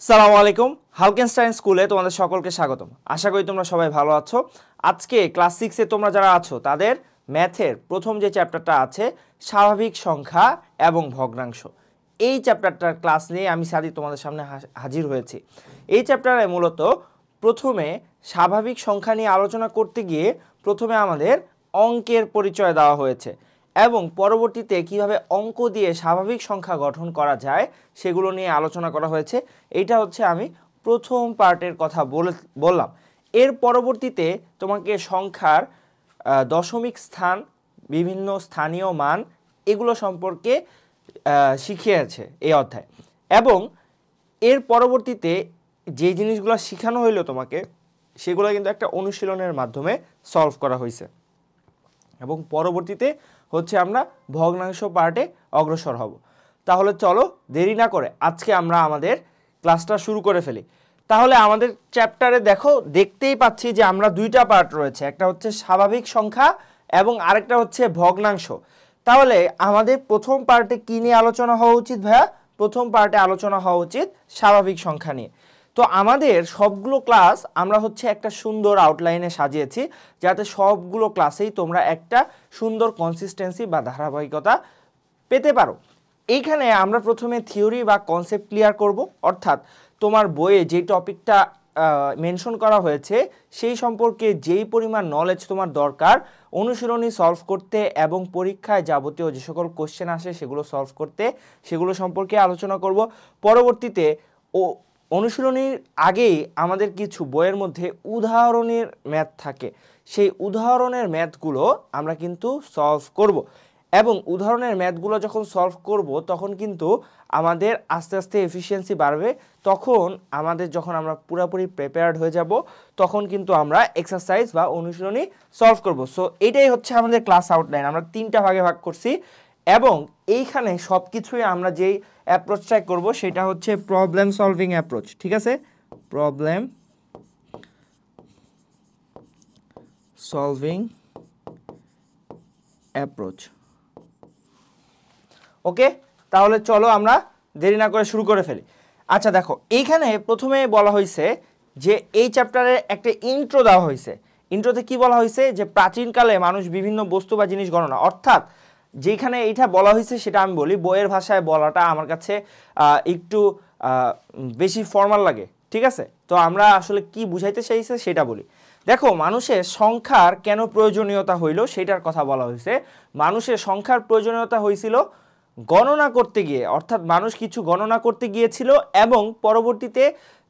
সালামু আলাইকুম। হালকেনস্টাইন স্কুলে তোমাদের সকলকে স্বাগতম। আশা করি তোমরা সবাই ভালো আছো। আজকে ক্লাস 6 এ তোমরা যারা আছো তাদের ম্যাথের প্রথম যে চ্যাপ্টারটা আছে স্বাভাবিক সংখ্যা এবং ভগ্নাংশ, এই চ্যাপ্টারটার ক্লাস নিয়ে আমি সাদি তোমাদের সামনে হাজির হয়েছি। এই চ্যাপ্টারে মূলত প্রথমে স্বাভাবিক সংখ্যা নিয়ে আলোচনা করতে গিয়ে প্রথমে আমাদের অঙ্কের পরিচয় দেওয়া হয়েছে এবং পরবর্তীতে কিভাবে অঙ্ক দিয়ে স্বাভাবিক সংখ্যা গঠন করা যায় সেগুলো নিয়ে আলোচনা করা হয়েছে। এইটা হচ্ছে আমি প্রথম পার্টের কথা বললাম। এর পরবর্তীতে তোমাকে সংখ্যার দশমিক স্থান, বিভিন্ন স্থানীয় মান, এগুলো সম্পর্কে শিখিয়েছে এই অধ্যায়। এবং এর পরবর্তীতে যে জিনিসগুলো শেখানো হইলো তোমাকে সেগুলো কিন্তু একটা অনুশীলনের মাধ্যমে সলভ করা হয়েছে এবং পরবর্তীতে হচ্ছে আমরা ভগ্নাংশ পার্টে অগ্রসর হব। তাহলে চলো দেরি না করে আজকে আমরা আমাদের ক্লাসটা শুরু করে ফেলি। তাহলে আমাদের চ্যাপ্টারে দেখতেই পাচ্ছি যে আমরা দুইটা পার্ট রয়েছে, একটা হচ্ছে স্বাভাবিক সংখ্যা এবং আরেকটা হচ্ছে ভগ্নাংশ। তাহলে আমাদের প্রথম পার্টে কি নিয়ে আলোচনা হওয়া উচিত ভাইয়া? প্রথম পার্টে আলোচনা হওয়া উচিত স্বাভাবিক সংখ্যা নিয়ে। তো আমাদের সবগুলো ক্লাস আমরা হচ্ছে একটা সুন্দর আউটলাইনে সাজিয়েছি যাতে সবগুলো ক্লাসেই তোমরা একটা সুন্দর কনসিস্টেন্সি বা ধারাবাহিকতা পেতে পারো। এইখানে আমরা প্রথমে থিওরি বা কনসেপ্ট ক্লিয়ার করব, অর্থাৎ তোমার বইয়ে যে টপিকটা মেনশন করা হয়েছে সেই সম্পর্কে যেই পরিমাণ নলেজ তোমার দরকার অনুশীলনী সলভ করতে এবং পরীক্ষায় যাবতীয় যে সকল কোশ্চেন আসে সেগুলো সলভ করতে, সেগুলো সম্পর্কে আলোচনা করব। পরবর্তীতে অনুশীলনীর আগেই আমাদের কিছু বইয়ের মধ্যে উদাহরণের ম্যাথ থাকে, সেই উদাহরণের ম্যাথগুলো আমরা কিন্তু সলভ করব এবং উদাহরণের ম্যাথগুলো যখন সলভ করব তখন কিন্তু আমাদের আস্তে আস্তে এফিসিয়েন্সি বাড়বে। তখন যখন আমরা পুরোপুরি প্রিপেয়ার্ড হয়ে যাব তখন কিন্তু আমরা এক্সারসাইজ বা অনুশীলনী সলভ করব। সো এটাই হচ্ছে আমাদের ক্লাস আউটলাইন। আমরা তিনটা ভাগে ভাগ করছি এবং এইখানে সব কিছুই আমরা যেই অ্যাপ্রোচটা করব সেটা হচ্ছে প্রবলেম সলভিং অ্যাপ্রোচ। ঠিক আছে, প্রবলেম সলভিং অ্যাপ্রোচ। ওকে, তাহলে চলো আমরা দেরি না করে শুরু করে ফেলি। আচ্ছা দেখো, এইখানে প্রথমে বলা হয়েছে যে এই চ্যাপ্টারে একটা ইন্ট্রো দেওয়া হয়েছে। ইন্ট্রোতে কি বলা হয়েছে যে প্রাচীনকালে মানুষ বিভিন্ন বস্তু বা জিনিস গণনা, অর্থাৎ যেখানে এইটা বলা হয়েছে সেটা আমি বলি, বইয়ের ভাষায় বলাটা আমার কাছে একটু বেশি ফর্মাল লাগে। ঠিক আছে, তো আমরা আসলে কি বুঝাইতে চাইছে সেটা বলি। দেখো, মানুষের সংখ্যার কেন প্রয়োজনীয়তা হইল সেটার কথা বলা হয়েছে। মানুষের সংখ্যার প্রয়োজনীয়তা হয়েছিল গণনা করতে গিয়ে, অর্থাৎ মানুষ কিছু গণনা করতে গিয়েছিল এবং পরবর্তীতে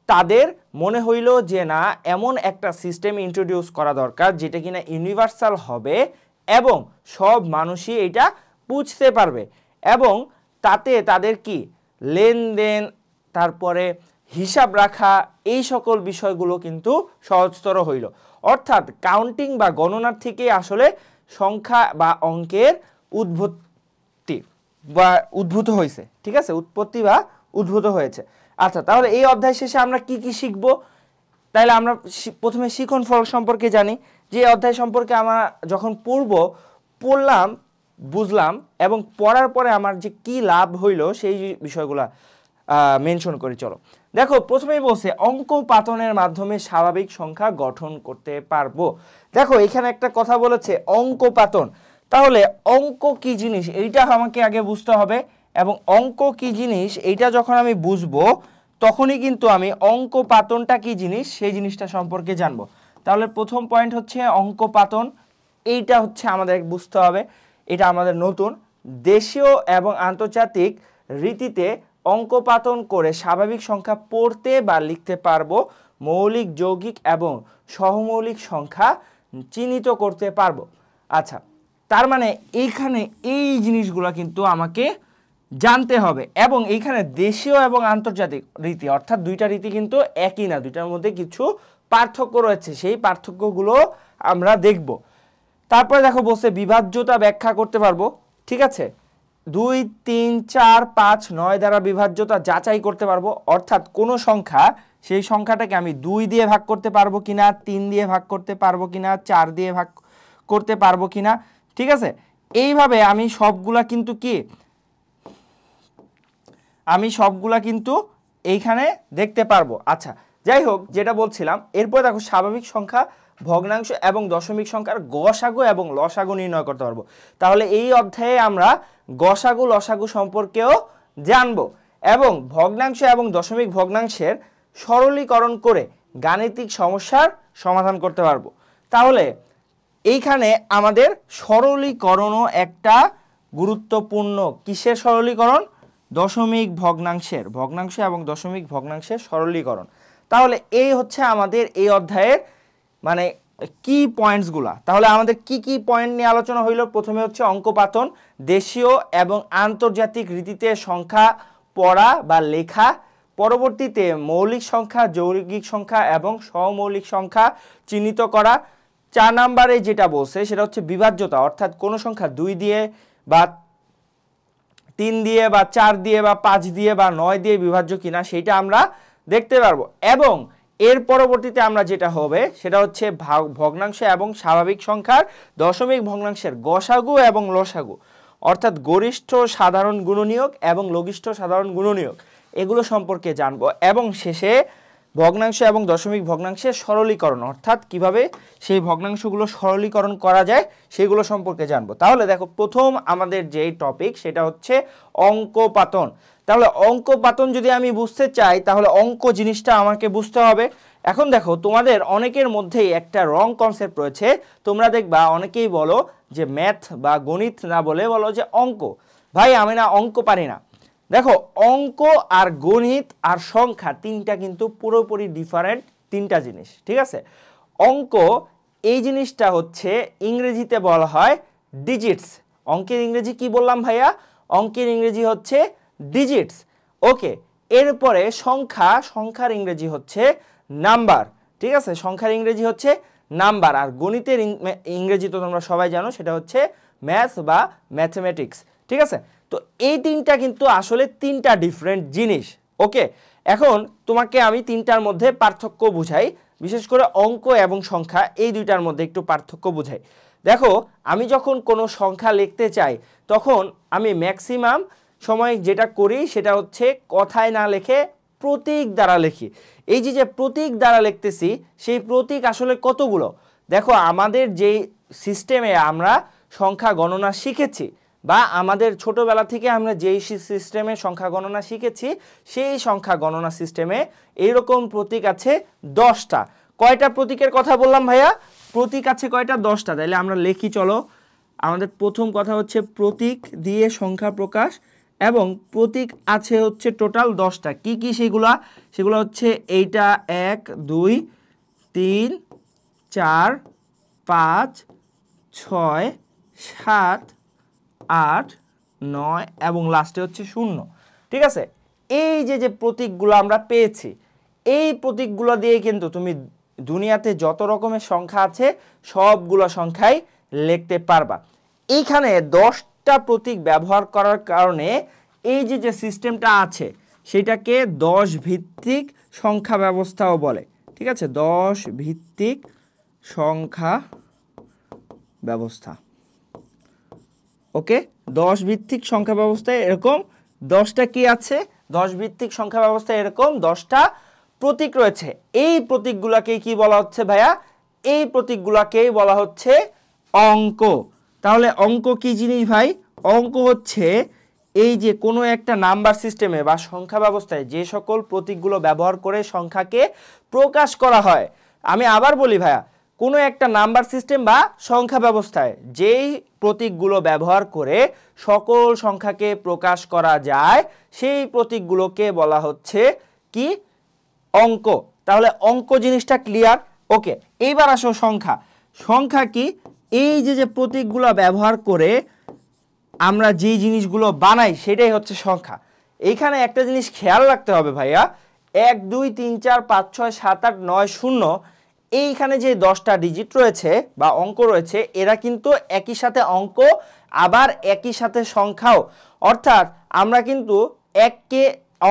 তাদের মনে হইল যে না, এমন একটা সিস্টেম ইন্ট্রোডিউস করা দরকার যেটা কিনা ইউনিভার্সাল হবে এবং সব মানুষই এটা বুঝতে পারবে এবং তাতে তাদের কি লেনদেন, তারপরে হিসাব রাখা, এই সকল বিষয়গুলো কিন্তু সহজতর হইল। অর্থাৎ কাউন্টিং বা গণনার থেকে আসলে সংখ্যা বা অঙ্কের উদ্ভূত হয়েছে। ঠিক আছে, উৎপত্তি বা উদ্ভূত হয়েছে। আচ্ছা, তাহলে এই অধ্যায় শেষে আমরা কি কি শিখবো? তাহলে আমরা প্রথমে শিখন ফল সম্পর্কে জানি, যে অধ্যায় সম্পর্কে আমরা যখন পড়লাম, বুঝলাম এবং পড়ার পরে আমার যে কি লাভ হইল সেই বিষয়গুলা মেনশন করি। চলো দেখো, প্রথমেই বলছে অঙ্ক পাতনের মাধ্যমে স্বাভাবিক সংখ্যা গঠন করতে পারবো। দেখো, এখানে একটা কথা বলেছে অঙ্ক পাতন। তাহলে অঙ্ক কি জিনিস এইটা আমাকে আগে বুঝতে হবে এবং অঙ্ক কি জিনিস এইটা যখন আমি বুঝবো তখনই কিন্তু আমি অঙ্ক পাতনটা কি জিনিস সেই জিনিসটা সম্পর্কে জানবো। তাহলে প্রথম পয়েন্ট হচ্ছে অঙ্ক পাতন, এইটা হচ্ছে আমাদের বুঝতে হবে। এটা আমাদের নতুন। দেশীয় এবং আন্তর্জাতিক রীতিতে অঙ্ক পাতন করে স্বাভাবিক সংখ্যা পড়তে বা লিখতে পারবো, মৌলিক, যৌগিক এবং সহমৌলিক সংখ্যা চিহ্নিত করতে পারবো। আচ্ছা, তার মানে এইখানে এই জিনিসগুলো কিন্তু আমাকে জানতে হবে এবং এইখানে দেশীয় এবং আন্তর্জাতিক রীতি, অর্থাৎ দুইটা রীতি কিন্তু একই না, দুইটার মধ্যে কিছু পার্থক্য রয়েছে, সেই পার্থক্যগুলো আমরা দেখব। তারপরে দেখো বলছে বিভাজ্যতা ব্যাখ্যা করতে পারবো। ঠিক আছে, 2, 3, 4, 5, 9 দ্বারা বিভাজ্যতা যাচাই করতে পারবো, অর্থাৎ কোনো সংখ্যা সেই সংখ্যাটাকে আমি 2 দিয়ে ভাগ করতে পারবো কিনা, 3 দিয়ে ভাগ করতে পারবো কিনা, 4 দিয়ে ভাগ করতে পারবো কিনা। ঠিক আছে, এইভাবে আমি সবগুলা কিন্তু এইখানে দেখতে পারবো। আচ্ছা, যাই হোক, যেটা বলছিলাম, এরপর দেখো স্বাভাবিক সংখ্যা, ভগ্নাংশ এবং দশমিক সংখ্যার গসাগু এবং লসাগু নির্ণয় করতে পারবো। তাহলে এই অধ্যায়ে আমরা গসাগু লসাগু সম্পর্কেও জানবো এবং ভগ্নাংশ এবং দশমিক ভগ্নাংশের সরলীকরণ করে গাণিতিক সমস্যার সমাধান করতে পারবো। তাহলে এইখানে আমাদের সরলীকরণও একটা গুরুত্বপূর্ণ। কিসের সরলীকরণ? দশমিক ভগ্নাংশের, ভগ্নাংশ এবং দশমিক ভগ্নাংশের সরলীকরণ। তাহলে এই হচ্ছে আমাদের এই অধ্যায়ের মানে কি পয়েন্টসগুলা। তাহলে আমাদের কি কি পয়েন্ট নিয়ে আলোচনা হইল? প্রথমে হচ্ছে অঙ্কপাতন, দেশীয় এবং আন্তর্জাতিক রীতিতে সংখ্যা পড়া বা লেখা, পরবর্তীতে মৌলিক সংখ্যা, যৌগিক সংখ্যা এবং সমমৌলিক সংখ্যা চিহ্নিত করা। 4 নম্বরে যেটা বলছে সেটা হচ্ছে বিভাজ্যতা, অর্থাৎ কোনো সংখ্যা 2 দিয়ে বা 3 দিয়ে বা 4 দিয়ে বা 5 দিয়ে বা 9 দিয়ে বিভাজ্য কিনা সেটা আমরা দেখতে পারবো। এবং এর পরবর্তীতে আমরা যেটা হবে সেটা হচ্ছে ভগ্নাংশ এবং স্বাভাবিক সংখ্যার দশমিক ভগ্নাংশের গসাগু এবং লসাগু, অর্থাৎ গরিষ্ঠ সাধারণ গুণনীয়ক এবং লঘিষ্ঠ সাধারণ গুণনীয়ক, এগুলো সম্পর্কে জানবো। এবং শেষে ভগ্নাংশ এবং দশমিক ভগ্নাংশের সরলীকরণ, অর্থাৎ কিভাবে সেই ভগ্নাংশগুলো সরলীকরণ করা যায় সেগুলো সম্পর্কে জানবো। তাহলে দেখো, প্রথম আমাদের যেই টপিক সেটা হচ্ছে অঙ্কপাতন। তাহলে অঙ্কপাতন যদি আমি বুঝতে চাই তাহলে অঙ্ক জিনিসটা আমাকে বুঝতে হবে। এখন দেখো, তোমাদের অনেকের মধ্যেই একটা রং কনসেপ্ট রয়েছে। তোমরা দেখবা অনেকেই বলো যে ম্যাথ বা গণিত না বলে বলো যে অঙ্ক। ভাই, আমি না অঙ্ক পারি না। দেখো, অঙ্ক আর গণিত আর সংখ্যা তিনটা কিন্তু পুরোপুরি ডিফারেন্ট তিনটা জিনিস, ঠিক আছে? অঙ্ক এই জিনিসটা হচ্ছে ইংরেজিতে বলা হয় ডিজিটস। অঙ্কের ইংরেজি কি বললাম ভাইয়া? অঙ্কের ইংরেজি হচ্ছে ডিজিটস। ওকে, এরপরে সংখ্যার ইংরেজি হচ্ছে নাম্বার, ঠিক আছে? সংখ্যার ইংরেজি হচ্ছে নাম্বার। আর গণিতের ইংরেজি তো তোমরা সবাই জানো, সেটা হচ্ছে ম্যাথ বা ম্যাথমেটিক্স, ঠিক আছে? তো এই তিনটা কিন্তু আসলে তিনটা ডিফারেন্ট জিনিস। ওকে, এখন তোমাকে আমি তিনটার মধ্যে পার্থক্য বুঝাই, বিশেষ করে অঙ্ক এবং সংখ্যা এই দুইটার মধ্যে একটু পার্থক্য বুঝাই। দেখো, আমি যখন কোনো সংখ্যা লিখতে চাই তখন আমি ম্যাক্সিমাম সময় যেটা করি সেটা হচ্ছে কথায় না লিখে প্রতীক দ্বারা লিখি। এই যে প্রতীক দ্বারা লিখতেছি, সেই প্রতীক আসলে কতগুলো? দেখো, আমাদের যেই সিস্টেমে আমরা সংখ্যা গণনা শিখেছি বা আমাদের ছোটবেলা থেকে আমরা যেই সিস্টেমে সংখ্যা গণনা শিখেছি, সেই সংখ্যা গণনা সিস্টেমে এইরকম প্রতীক আছে 10টা। কয়টা প্রতীকের কথা বললাম ভাইয়া? প্রতীক আছে কয়টা? 10টা। তাহলে আমরা লিখি, চলো। আমাদের প্রথম কথা হচ্ছে প্রতীক দিয়ে সংখ্যা প্রকাশ, এবং প্রতীক আছে হচ্ছে টোটাল 10টা। কি কি সেগুলো হচ্ছে এইটা 1 2 3 4 5 6 7 8 9 এবং লাস্টে হচ্ছে 0, ঠিক আছে? এই যে প্রতীকগুলো আমরা পেয়েছি, এই প্রতীকগুলো দিয়ে কিন্তু তুমি দুনিয়াতে যত রকমের সংখ্যা আছে সবগুলো সংখ্যাই লিখতে পারবা। এইখানে 10টা প্রতীক ব্যবহার করার কারণে এই যে সিস্টেমটা আছে সেটাকে 10 ভিত্তিক সংখ্যা ব্যবস্থাও বলে, ঠিক আছে? 10 ভিত্তিক সংখ্যা ব্যবস্থা। ওকে, 10 ভিত্তিক সংখ্যা ব্যবস্থায় এরকম 10টা কি আছে? 10 ভিত্তিক সংখ্যা ব্যবস্থায় এরকম 10টা প্রতীক রয়েছে। এই প্রতীকগুলোকে কি বলা হচ্ছে ভাইয়া? এই প্রতীকগুলোকেই বলা হচ্ছে অঙ্ক। তাহলে অঙ্ক কি জিনিস ভাই? অঙ্ক হচ্ছে এই যে কোনো একটা নাম্বার সিস্টেমে বা সংখ্যা ব্যবস্থায় যে সকল প্রতীকগুলো ব্যবহার করে সংখ্যাকে প্রকাশ করা হয়। আমি আবার বলি ভাইয়া, কোনো একটা নাম্বার সিস্টেম বা সংখ্যা ব্যবস্থায় যেই প্রতীকগুলো ব্যবহার করে সকল সংখ্যাকে প্রকাশ করা যায় সেই প্রতীকগুলোকে বলা হচ্ছে কি? অঙ্ক। তাহলে অঙ্ক জিনিসটা ক্লিয়ার? ওকে, এইবার আসো সংখ্যা। সংখ্যা কি? এই যে প্রতীকগুলো ব্যবহার করে আমরা যে জিনিসগুলো বানাই সেটাই হচ্ছে সংখ্যা। এইখানে একটা জিনিস খেয়াল রাখতে হবে ভাইয়া, 1 2 3 4 5 6 7 8 9 0, এইখানে যে 10টা ডিজিট রয়েছে বা অঙ্ক রয়েছে, এরা কিন্তু একই সাথে অঙ্ক আবার একই সাথে সংখ্যাও। অর্থাৎ আমরা কিন্তু এককে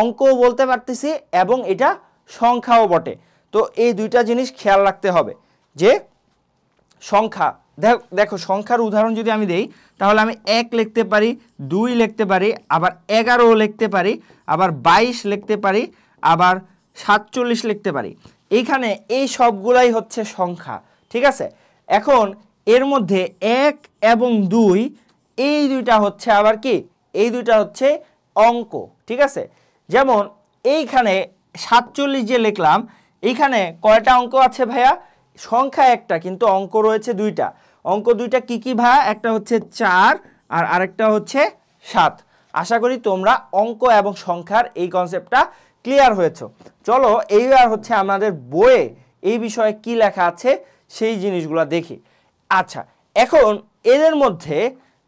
অঙ্কও বলতে পারতেছি এবং এটা সংখ্যাও বটে। তো এই দুইটা জিনিস খেয়াল রাখতে হবে যে সংখ্যা। দেখো, সংখ্যার উদাহরণ যদি আমি দেই তাহলে আমি 1 লিখতে পারি, 2 লিখতে পারি, আবার 11 লিখতে পারি, আবার 22 লিখতে পারি, আবার 47 লিখতে পারি। এইখানে এই সবগুলাই হচ্ছে সংখ্যা, ঠিক আছে। এখন এর মধ্যে 1 এবং 2 এই দুইটা হচ্ছে আবার কি, এই দুইটা হচ্ছে অঙ্ক, ঠিক আছে। যেমন এইখানে 47 যে লিখলাম, এইখানে কয়টা অঙ্ক আছে ভাইয়া? সংখ্যা একটা, কিন্তু অঙ্ক রয়েছে দুইটা। অঙ্ক দুইটা কি কি ভাইয়া? একটা হচ্ছে 4 আর আরেকটা হচ্ছে 7। আশা করি তোমরা অঙ্ক এবং সংখ্যার এই কনসেপ্টটা ক্লিয়ার হয়েছে। চলো এইবার হচ্ছে আমাদের বইয়ে এই বিষয়ে কি লেখা আছে সেই জিনিসগুলো দেখি। আচ্ছা, এখন এদের মধ্যে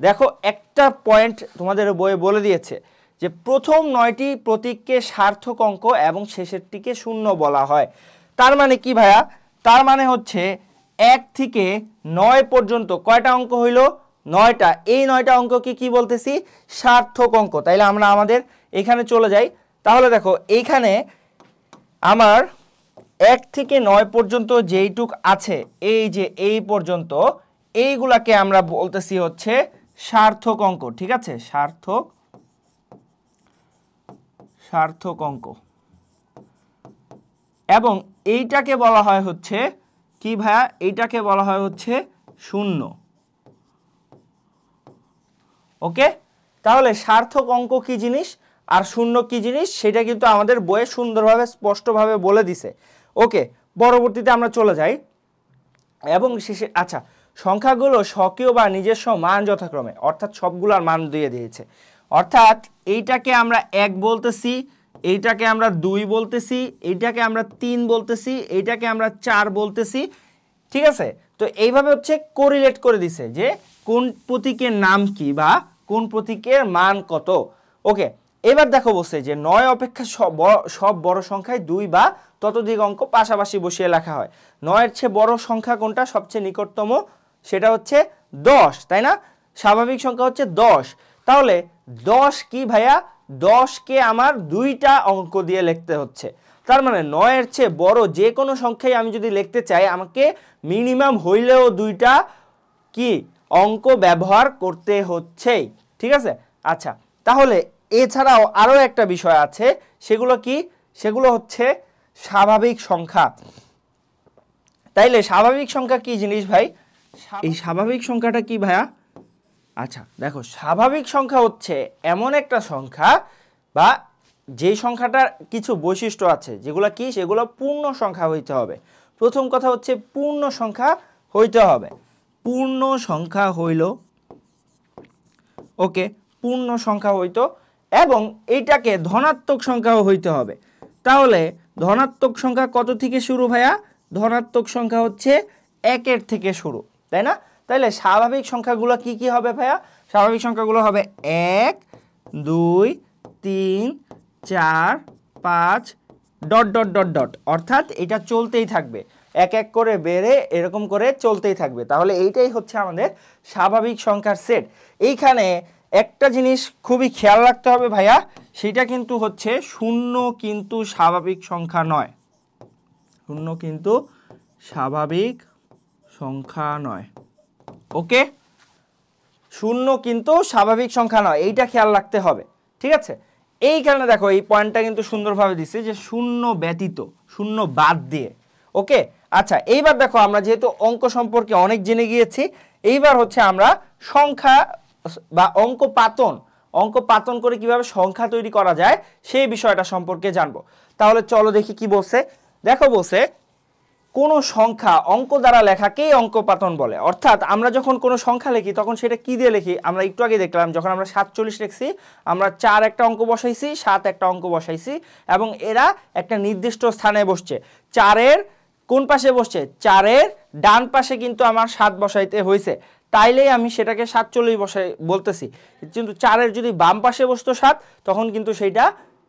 দেখো একটা পয়েন্ট তোমাদের বইয়ে বলে দিয়েছে যে প্রথম 9টি প্রতীককে সার্থক অঙ্ক এবং শেষেরটিকে শূন্য বলা হয়। তার মানে কি ভাইয়া? তার মানে হচ্ছে 1 থেকে 9 পর্যন্ত কয়টা অঙ্ক হইল? 9টা। এই 9টা অঙ্ককে কি বলতেছি? সার্থক অঙ্ক। তাইলে আমরা আমাদের এখানে চলে যাই। তাহলে দেখো এইখানে আমার 1 থেকে 9 পর্যন্ত যেইটুক আছে, এই যে এই পর্যন্ত, এইগুলাকে আমরা বলতেছি হচ্ছে সার্থক অঙ্ক, ঠিক আছে। সার্থক অঙ্ক। এবং এইটাকে বলা হয় হচ্ছে কি ভাইয়া? এইটাকে বলা হয় হচ্ছে শূন্য। ওকে, তাহলে সার্থক অঙ্ক কি জিনিস আর শূন্য কি জিনিস সেটা কিন্তু আমাদের বইয়ে সুন্দরভাবে স্পষ্টভাবে বলে দিছে। ওকে, পরবর্তীতে আমরা চলে যাই এবং শেষে আচ্ছা, সংখ্যাগুলো স্বকীয় বা নিজস্ব মান যথাক্রমে, অর্থাৎ সবগুলোর মান দিয়ে দিয়েছে। অর্থাৎ এইটাকে আমরা 1 বলতেছি, এইটাকে আমরা 2 বলতেছি, এইটাকে আমরা 3 বলতেছি, এইটাকে আমরা 4 বলতেছি, ঠিক আছে। তো এইভাবে হচ্ছে কোরিলেট করে দিছে যে কোন প্রতীকের নাম কি বা কোন প্রতীকের মান কত। ওকে, এবার দেখো বলছে যে 9 অপেক্ষা সব বড় সংখ্যায় 2 বা ততোধিক অঙ্ক পাশাপাশি বসিয়ে লেখা হয়। 9 এর চেয়ে বড় সংখ্যা কোনটা? সবচেয়ে নিকটতম, সেটা হচ্ছে 10, তাই না? স্বাভাবিক সংখ্যা হচ্ছে 10। তাহলে 10 কি ভাইয়া? 10কে আমার 2টা অঙ্ক দিয়ে লিখতে হচ্ছে। তার মানে 9 এর চেয়ে বড় যে কোনো সংখ্যাই আমি যদি লিখতে চাই, আমাকে মিনিমাম হইলেও 2টা কি অঙ্ক ব্যবহার করতে হচ্ছে, ঠিক আছে। আচ্ছা, তাহলে এছাড়াও আরো একটা বিষয় আছে, সেগুলো কি? সেগুলো হচ্ছে স্বাভাবিক সংখ্যা। তাইলে স্বাভাবিক সংখ্যা কি জিনিস ভাই? এই স্বাভাবিক সংখ্যাটা কি ভাইয়া? আচ্ছা দেখো, স্বাভাবিক সংখ্যা হচ্ছে এমন একটা সংখ্যা বা যে সংখ্যাটার কিছু বৈশিষ্ট্য আছে, যেগুলো কি? সেগুলো পূর্ণ সংখ্যা হইতে হবে। প্রথম কথা হচ্ছে পূর্ণ সংখ্যা হইতে হবে। পূর্ণ সংখ্যা হইল, ওকে, পূর্ণ সংখ্যা হইতো, এবং এইটাকে ধনাত্মক সংখ্যাও হইতে হবে। তাহলে ধনাত্মক সংখ্যা কত থেকে শুরু ভাইয়া? ধনাত্মক সংখ্যা হচ্ছে 1 থেকে শুরু, তাই না? তাহলে স্বাভাবিক সংখ্যাগুলো কি কি হবে ভাইয়া? স্বাভাবিক সংখ্যাগুলো হবে 1 2 3 4 5 ডট ডট ডট ডট, অর্থাৎ এটা চলতেই থাকবে, এক এক করে বেড়ে এরকম করে চলতেই থাকবে। তাহলে এইটাই হচ্ছে আমাদের স্বাভাবিক সংখ্যার সেট। এইখানে একটা জিনিস খুবই খেয়াল রাখতে হবে ভাইয়া, সেটা কিন্তু হচ্ছে শূন্য কিন্তু স্বাভাবিক সংখ্যা নয়। শূন্য কিন্তু স্বাভাবিক সংখ্যা নয়। ওকে, শূন্য কিন্তু স্বাভাবিক সংখ্যা নয়, এইটা খেয়াল রাখতে হবে, ঠিক আছে। এইখানে দেখো এই পয়েন্টটা কিন্তু সুন্দরভাবে দিচ্ছে যে শূন্য ব্যতীত, শূন্য বাদ দিয়ে। ওকে, আচ্ছা এইবার দেখো, আমরা যেহেতু অঙ্ক সম্পর্কে অনেক জেনে গিয়েছি, এইবার হচ্ছে আমরা সংখ্যা বা অঙ্ক পাতন করে কিভাবে সংখ্যা তৈরি করা যায় সেই বিষয়টা সম্পর্কে জানবো। তাহলে চলো দেখি কি বলছে। দেখো বলছে কোনো সংখ্যা অঙ্ক দ্বারা লেখাকেই অঙ্ক পাতন বলে। অর্থাৎ আমরা যখন কোনো সংখ্যা লিখি তখন সেটা কি দিয়ে লিখি? আমরা একটু আগে দেখলাম, যখন আমরা 47 লিখছি, আমরা 4 একটা অঙ্ক বসাইছি, 7 একটা অঙ্ক বসাইছি, এবং এরা একটা নির্দিষ্ট স্থানে বসছে। 4-এর কোন পাশে বসছে? 4-এর ডান পাশে কিন্তু আমার 7 বসাইতে হয়েছে, তাইলেই আমি সেটাকে 47 বসাই বলতেছি। কিন্তু 4-এর যদি বাম পাশে বসতো 7, তখন কিন্তু সেইটা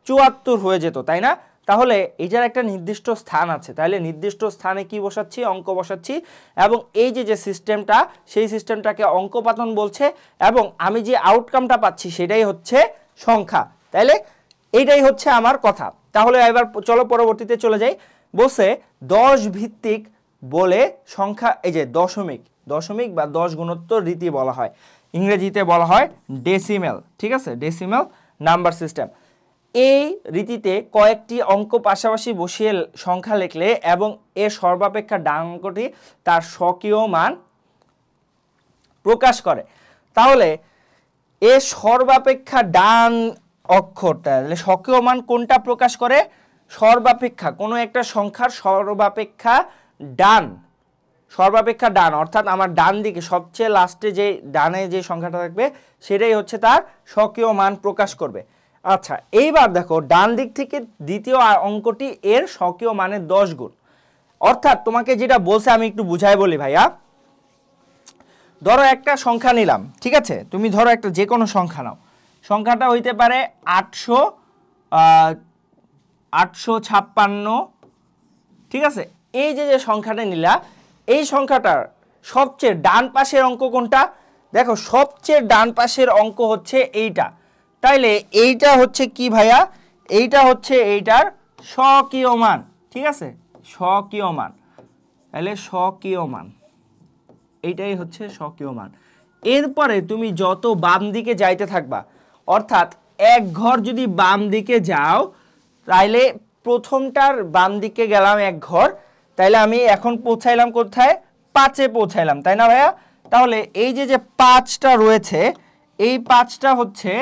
74 হয়ে যেত, তাই না? তাহলে এটার একটা নির্দিষ্ট স্থান আছে, তাহলে নির্দিষ্ট স্থানে কি বসাচ্ছি? অঙ্ক বসাচ্ছি, এবং এই যে সিস্টেমটা, সেই সিস্টেমটাকে অঙ্ক পাতন বলছে, এবং আমি যে আউটকামটা পাচ্ছি সেটাই হচ্ছে সংখ্যা। তাইলে এইটাই হচ্ছে আমার কথা। তাহলে এবার চলো পরবর্তীতে চলে যাই। বলছে 10 ভিত্তিক বলে সংখ্যা, এই যে দশমিক বা 10 গুণোত্তর রীতি বলা হয়, ইংরেজিতে বলা হয় ডেসিমেল, ঠিক আছে, ডেসিমেল নাম্বার সিস্টেম। এই রীতিতে কয়েকটি অঙ্ক পাশাপাশি বসিয়ে সংখ্যা লিখলে এবং এর সর্বাপেক্ষা ডান অঙ্কটি তার স্বকীয় মান প্রকাশ করে। তাহলে এর সর্বাপেক্ষা ডান অক্ষরটা স্বকীয় মান কোনটা প্রকাশ করে? সর্বাপেক্ষা কোনো একটা সংখ্যার সর্বাপেক্ষা ডান অর্থাৎ আমার ডান দিকে সবচেয়ে লাস্টে যে ডানে যে সংখ্যাটা থাকবে সেটাই হচ্ছে তার স্বকীয় মান প্রকাশ করবে। আচ্ছা, এইবার দেখো ডান দিক থেকে দ্বিতীয় অঙ্কটি এর স্বকীয় মানের 10 গুণ। অর্থাৎ তোমাকে যেটা বলছে আমি একটু বুঝাই বলি ভাইয়া। ধরো একটা সংখ্যা নিলাম, ঠিক আছে, তুমি ধরো একটা যে কোনো সংখ্যা নাও, সংখ্যাটা হইতে পারে 856, ঠিক আছে। এই যে সংখ্যাটা নিলা, এই সংখ্যাটার সবচেয়ে ডান পাশের অঙ্ক কোনটা? দেখো সবচেয়ে ডান পাশের অঙ্ক হচ্ছে এইটা। তাইলে এইটা হচ্ছে কি ভাইয়া? এইটা হচ্ছে এইটার স্বকীয় মান, ঠিক আছে, স্বকীয় মান। তাহলে স্বকীয় মান, এইটাই হচ্ছে স্বকীয় মান। এরপরে তুমি যত বাম দিকে যাইতে থাকবা, অর্থাৎ এক ঘর যদি বাম দিকে যাও, তাইলে প্রথমটার বাম দিকে গেলাম এক ঘর, তাইলে আমি এখন পৌঁছাইলাম কোথায়? 5-এ পৌঁছাইলাম, তাই না ভাইয়া? তাহলে এই যে 5টা রয়েছে, এই 5টা হচ্ছে,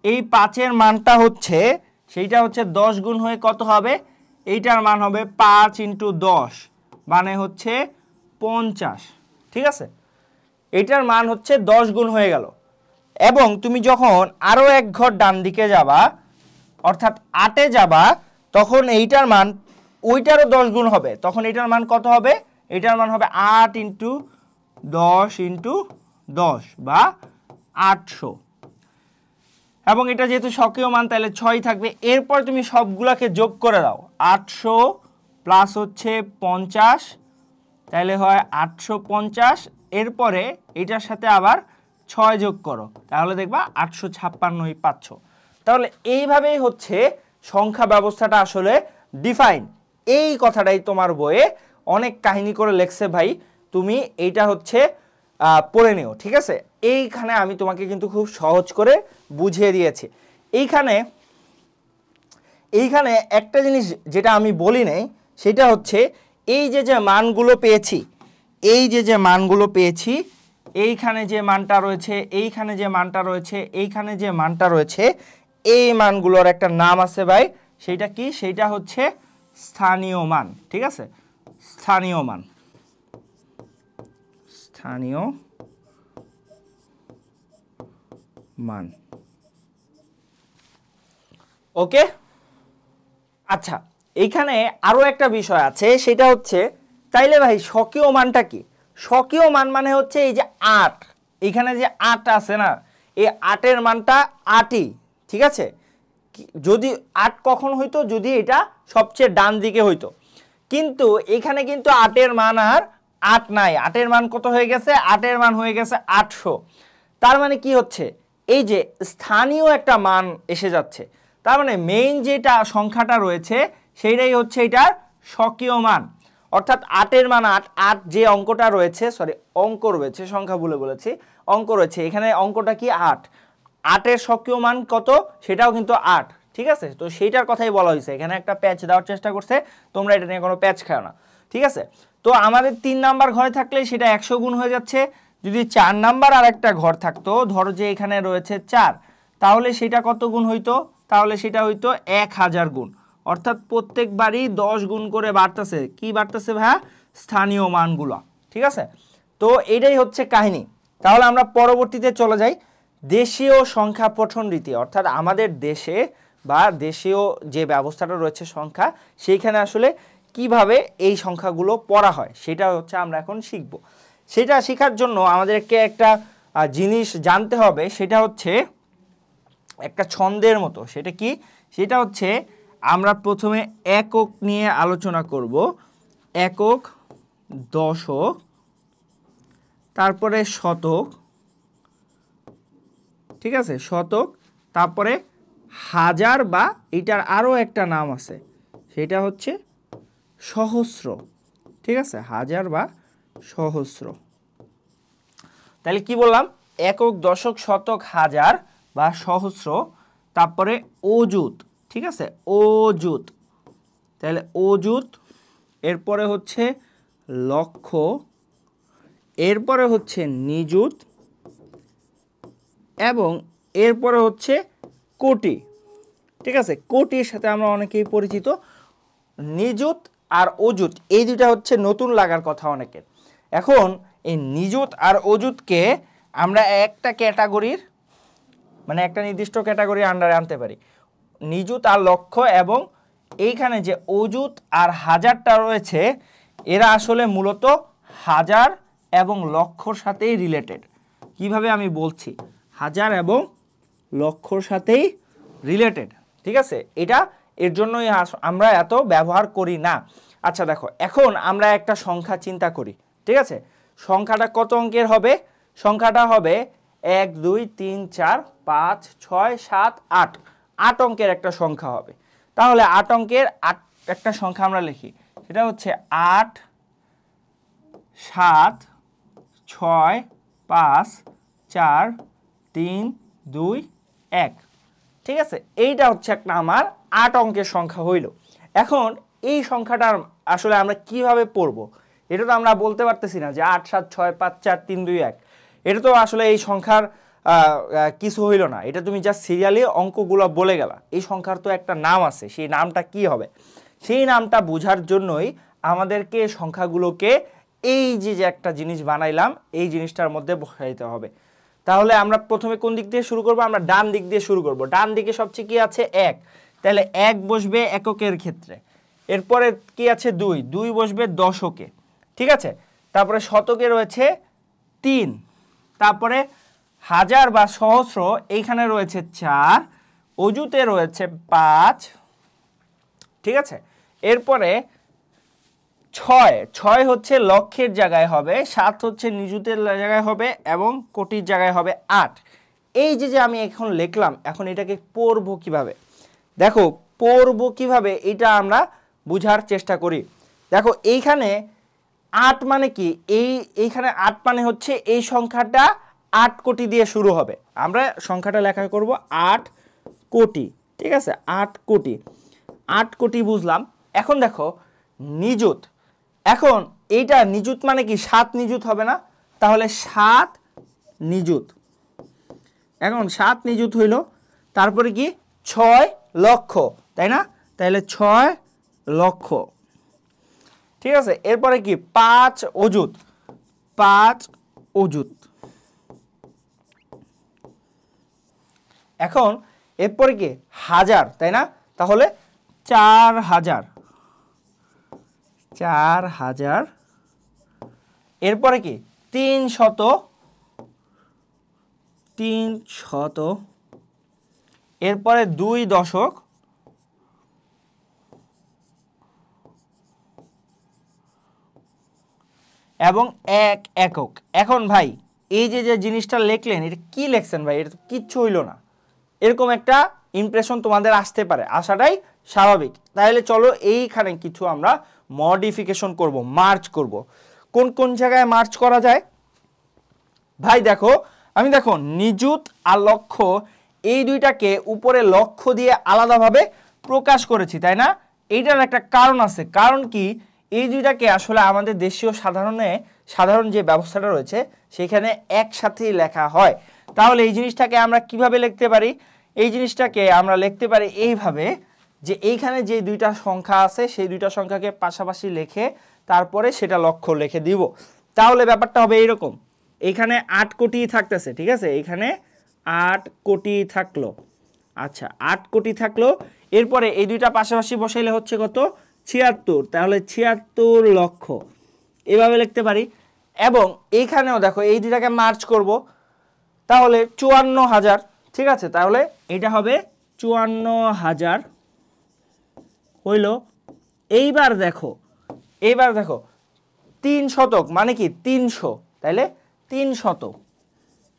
এই 5-এর মানটা হচ্ছে, সেইটা হচ্ছে 10 গুণ হয়ে কত হবে? এইটার মান হবে 5 × 10, মানে হচ্ছে 50, ঠিক আছে। এইটার মান হচ্ছে 10 গুণ হয়ে গেল। এবং তুমি যখন আরও এক ঘর ডান দিকে যাবা, অর্থাৎ 8-এ যাবা, তখন এইটার মান ওইটারও 10 গুণ হবে। তখন এটার মান কত হবে? এটার মান হবে 8 × 10 × 10 বা 800। এবং এটা যেহেতু স্বকীয় মান, তাহলে 6 থাকবে। এরপর তুমি সবগুলাকে যোগ করে দাও, 800 প্লাস হচ্ছে 50, তাহলে হয় 850। এরপরে এটার সাথে আবার 6 যোগ করো, তাহলে দেখবা 856 পাচ্ছ। তাহলে এইভাবেই হচ্ছে সংখ্যা ব্যবস্থাটা আসলে ডিফাইন। এই কথাটাই তোমার বইয়ে অনেক কাহিনী করে লেখছে ভাই, তুমি এইটা হচ্ছে পড়ে নিও, ঠিক আছে। এইখানে আমি তোমাকে কিন্তু খুব সহজ করে বুঝিয়ে দিয়েছি। এইখানে একটা জিনিস যেটা আমি বলি নাই, সেটা হচ্ছে এই যে মানগুলো পেয়েছি, এই যে মানগুলো পেয়েছি, এইখানে যে মানটা রয়েছে, এইখানে যে মানটা রয়েছে, এইখানে যে মানটা রয়েছে, এই মানগুলোর একটা নাম আছে ভাই। সেইটা কি? সেইটা হচ্ছে স্থানীয় মান, ঠিক আছে, স্থানীয় মান, স্থানীয় মান। ওকে, আচ্ছা, এইখানে আরো একটা বিষয় আছে, সেটা হচ্ছে তাইলে ভাই স্বকীয় মানটা কি? স্বকীয় মান মানে হচ্ছে এই যে 8, এখানে যে 8 আছে না, এই 8-এর মানটা 8ই, ঠিক আছে। যদি 8 কখন হইতো? যদি এটা সবচেয়ে ডান দিকে হইতো। কিন্তু এখানে কিন্তু 8-এর মান আর 8 নাই, 8-এর মান কত হয়ে গেছে? 8-এর মান হয়ে গেছে 800। তার মানে কি হচ্ছে? এই যে স্থানীয় একটা মান এসে যাচ্ছে, তার মানে মেইন যেটা সংখ্যাটা রয়েছে সেইটাই হচ্ছে এটার স্বকীয় মান। অর্থাৎ 8-এর মান 8, 8 যে অঙ্কটা রয়েছে, অঙ্ক রয়েছে, সংখ্যা বলে বলেছি, অঙ্ক রয়েছে, এখানে অঙ্কটা কি? 8। 8-এর স্বকীয় মান কত? সেটাও কিন্তু 8, ঠিক আছে। তো সেইটার কথাই বলা হয়েছে, এখানে একটা প্যাচ দেওয়ার চেষ্টা করছে, তোমরা এটা নিয়ে কোনো প্যাচ খাও না, ঠিক আছে। তো আমাদের 3 নাম্বার ঘরে থাকলে সেটা 100 গুণ হয়ে যাচ্ছে। যদি 4 নাম্বার আর একটা ঘর থাকতো, ধরো যে এখানে রয়েছে 4, তাহলে সেটা কত গুণ হইতো? তাহলে সেটা হইতো 1000 গুণ। অর্থাৎ প্রত্যেকবারই 10 গুণ করে বাড়তেছে। কি বাড়তেছে ভাইয়া? স্থানীয় মানগুলো, ঠিক আছে। তো এটাই হচ্ছে কাহিনী। তাহলে আমরা পরবর্তীতে চলে যাই দেশীয় সংখ্যা পঠন রীতি, অর্থাৎ আমাদের দেশে বা দেশীয় যে ব্যবস্থাটা রয়েছে সংখ্যা, সেইখানে আসলে কিভাবে এই সংখ্যাগুলো পড়া হয় সেটা হচ্ছে আমরা এখন শিখব। সেটা শেখার জন্য আমাদেরকে একটা জিনিস জানতে হবে, সেটা হচ্ছে একটা ছন্দের মতো। সেটা কি? সেটা হচ্ছে আমরা প্রথমে একক নিয়ে আলোচনা করব, একক, দশক, তারপরে শতক, ঠিক আছে, শতক, তারপরে হাজার, বা এটার আরও একটা নাম আছে, সেটা হচ্ছে সহস্র, ঠিক আছে, হাজার বা সহস্র। তাহলে কি বললাম? একক, দশক, শতক, হাজার বা সহস্র, তারপরে অযুত, ঠিক আছে, অযুত, তাহলে অযুত, এরপরে হচ্ছে লক্ষ, এরপরে হচ্ছে নিযুত, এবং এরপরে হচ্ছে কোটি, ঠিক আছে। কোটির সাথে আমরা অনেকেই পরিচিত। নিযুত আর অযুত এই দুইটা হচ্ছে নতুন লাগার কথা অনেকের। এখন এই নিযুত আর অযুতকে আমরা একটা ক্যাটাগরির মানে একটা নির্দিষ্ট ক্যাটাগরির আন্ডারে আনতে পারি। নিযুত আর লক্ষ এবং এইখানে যে অযুত আর হাজারটা রয়েছে এরা আসলে মূলত হাজার এবং লক্ষর সাথেই রিলেটেড। কিভাবে আমি বলছি, হাজার এবং লক্ষর সাথেই রিলেটেড, ঠিক আছে। এটা এর জন্যই আমরা এত ব্যবহার করি না। আচ্ছা দেখো, এখন আমরা একটা সংখ্যা চিন্তা করি, ঠিক আছে। সংখ্যাটা কত অঙ্কের হবে? সংখ্যাটা হবে 1 2 3 4 5 6 7 8, 8 অঙ্কের একটা সংখ্যা হবে। তাহলে 8 অঙ্কের একটা সংখ্যা আমরা লিখি, সেটা হচ্ছে 8 7 6 5 4 3 2 1, ঠিক আছে। এইটা হচ্ছে একটা আমার 8 অঙ্কের সংখ্যা হইল। এখন এই সংখ্যাটা আসলে আমরা কিভাবে পড়ব, এটা তো আমরা বলতে পারতেছি না যে 8 7 6 5 4 3 2 1। এটা তো আসলে এই সংখ্যার কিছু হইল না, এটা তুমি জাস্ট সিরিয়ালি অঙ্কগুলো বলে গেলা। এই সংখ্যার তো একটা নাম আছে, সেই নামটা কি হবে? সেই নামটা বোঝার জন্যই আমাদেরকে সংখ্যাগুলোকে এই যে একটা জিনিস বানাইলাম এই জিনিসটার মধ্যে বসাইতে হবে। তাহলে আমরা প্রথমে কোন দিক দিয়ে শুরু করব? আমরা ডান দিক দিয়ে শুরু করব। ডান দিকে সবচেয়ে কি আছে? 1, তাহলে 1 বসবে এককের ক্ষেত্রে। এরপরে কি আছে? 2, 2 বসবে দশকে, ঠিক আছে। তারপরে শতকে রয়েছে 3, তারপরে হাজার বা সহস্র এইখানে রয়েছে 4, অযুতে রয়েছে 5, ঠিক আছে। এরপরে 6 হচ্ছে লক্ষের জায়গায় হবে, 7 হচ্ছে নিযুতের জায়গায় হবে এবং কোটির জায়গায় হবে 8। এই যে আমি এখন লিখলাম, এখন এটাকে পড়বো কিভাবে? দেখো পড়বো কিভাবে এটা আমরা বুঝার চেষ্টা করি। দেখো এইখানে 8 মানে কি? এইখানে 8 মানে হচ্ছে এই সংখ্যাটা 8 কোটি দিয়ে শুরু হবে। আমরা সংখ্যাটা লেখা করব 8 কোটি, ঠিক আছে। 8 কোটি, 8 কোটি বুঝলাম। এখন দেখো নিযুত, এখন এইটা নিযুত মানে কি? 7 নিযুত হবে না? তাহলে 7 নিযুত। এখন 7 নিযুত হইল, তারপরে কি? 6 লক্ষ, তাই না? তাহলে 6 লক্ষ, ঠিক আছে। এরপরে কি? 5 অযুত, 5 অযুত। এখন এরপরে কি? হাজার, তাই না? তাহলে 4000, 4000। এরপরে কি? 300, 300। এরপরে 2 দশক, এবং 1 একক। এখন ভাই এই যে জিনিসটা লিখলেন এটা কি লিখছেন ভাই? এটা কিচ্ছু হইল না। এরকম একটা ইমপ্রেশন তোমাদের আসতে পারে, আসাটাই স্বাভাবিক। তাহলে চলো এইখানে কিছু আমরা মডিফিকেশন করব, মার্চ করব। কোন কোন জায়গায় মার্চ করা যায় ভাই? দেখো আমি দেখো নিযুত আর লক্ষ এই দুইটাকে উপরে লক্ষ দিয়ে আলাদাভাবে প্রকাশ করেছি, তাই না? এইটার একটা কারণ আছে। কারণ কি? এই দুইটাকে আসলে আমাদের দেশীয় সাধারণ যে ব্যবস্থাটা রয়েছে সেখানে একসাথেই লেখা হয়। তাহলে এই জিনিসটাকে আমরা কিভাবে লিখতে পারি? এই জিনিসটাকে আমরা লিখতে পারি এইভাবে যে এইখানে যে দুইটা সংখ্যা আছে সেই দুইটা সংখ্যাকে পাশাপাশি লিখে তারপরে সেটা লক্ষ লিখে দিব। তাহলে ব্যাপারটা হবে এইরকম, এইখানে 8 কোটি থাকতেছে, ঠিক আছে। এইখানে 8 কোটি থাকলো, আচ্ছা 8 কোটি থাকলো। এরপরে এই দুইটা পাশাপাশি বসাইলে হচ্ছে কত? 76, তাহলে 76 লক্ষ, এভাবে লিখতে পারি। এবং এইখানেও দেখো এই দুইটাকে মার্চ করব, তাহলে 54,000, ঠিক আছে। তাহলে এটা হবে 54,000 হইল। এইবার দেখো 3 শতক মানে কি? 300, তাইলে 300,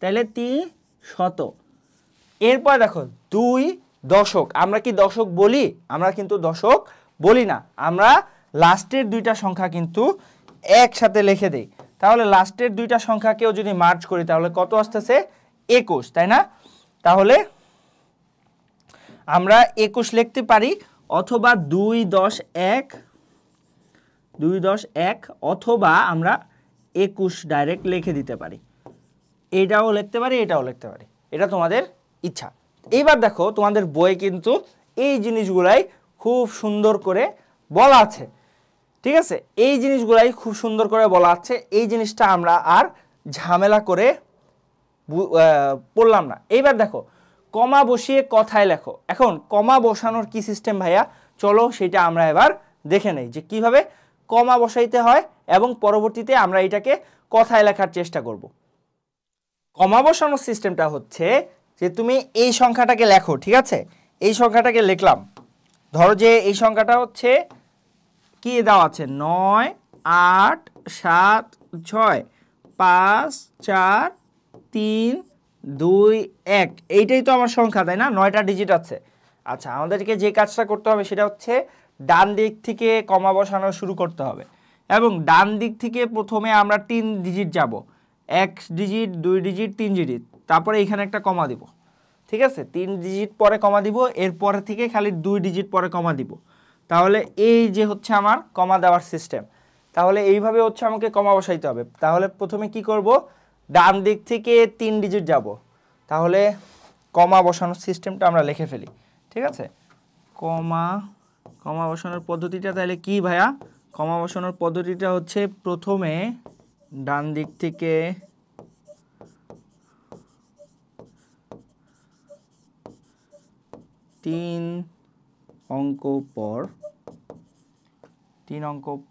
তাইলে 300। এরপর দেখো 2 দশক, আমরা কি দশক বলি? আমরা কিন্তু দশক বলি না, আমরা লাস্টের দুইটা সংখ্যা কিন্তু একসাথে লিখে দেই। তাহলে লাস্টের দুইটা সংখ্যাকেও যদি মার্চ করি তাহলে কত আসতেছে? 21, তাই না? তাহলে আমরা 21 লিখতে পারি, অথবা 2 10 1 অথবা আমরা 21 ডাইরেক্ট লিখে দিতে পারি। এটাও লিখতে পারি, এটাও লিখতে পারি, এটা তোমাদের ইচ্ছা। এইবার দেখো তোমাদের বইয়ে কিন্তু এই জিনিসগুলাই খুব সুন্দর করে বলা আছে, ঠিক আছে? এই জিনিসগুলাই খুব সুন্দর করে বলা আছে, এই জিনিসটা আমরা আর ঝামেলা করে পড়লাম না। এইবার দেখো কমা বসিয়ে কথায় লেখো। এখন কমা বসানোর কি সিস্টেম ভাইয়া, চলো সেটা আমরা এবার দেখে নেই যে কিভাবে কমা বসাইতে হয়, এবং পরবর্তীতে আমরা এটাকে কথায় লেখার চেষ্টা করব। কমা বসানোর সিস্টেমটা হচ্ছে যে তুমি এই সংখ্যাটাকে লেখো, ঠিক আছে? এই সংখ্যাটাকে লিখলাম, ধরো যে এই সংখ্যাটা হচ্ছে কি দেওয়া আছে, 9 8 7 6 5 4 3 2 1, এইটাই তো আমার সংখ্যা, তাই না? 9টা ডিজিট আছে। আচ্ছা, আমাদেরকে যে কাজটা করতে হবে সেটা হচ্ছে ডান দিক থেকে কমা বসানো শুরু করতে হবে, এবং ডান দিক থেকে প্রথমে আমরা 3 ডিজিট যাব, 1 ডিজিট 2 ডিজিট 3 ডিজিট, তারপরে এখানে একটা কমা দিব, ঠিক আছে? 3 ডিজিট পরে কমা দিব, এরপরে থেকে খালি 2 ডিজিট পরে কমা দিব। তাহলে এই যে হচ্ছে আমার কমা দেওয়ার সিস্টেম। তাহলে এইভাবে হচ্ছে আমাকে কমা বসাইতে হবে। তাহলে প্রথমে কি করব, ডান দিক থেকে 3 ডিজিট যাব, তাহলে কমা বসানোর সিস্টেমটা আমরা লিখে ফেলি, ঠিক আছে? কমা বসানোর পদ্ধতিটা তাহলে কি ভাইয়া? কমা বসানোর পদ্ধতিটা হচ্ছে প্রথমে ডান দিক থেকে 3 অঙ্ক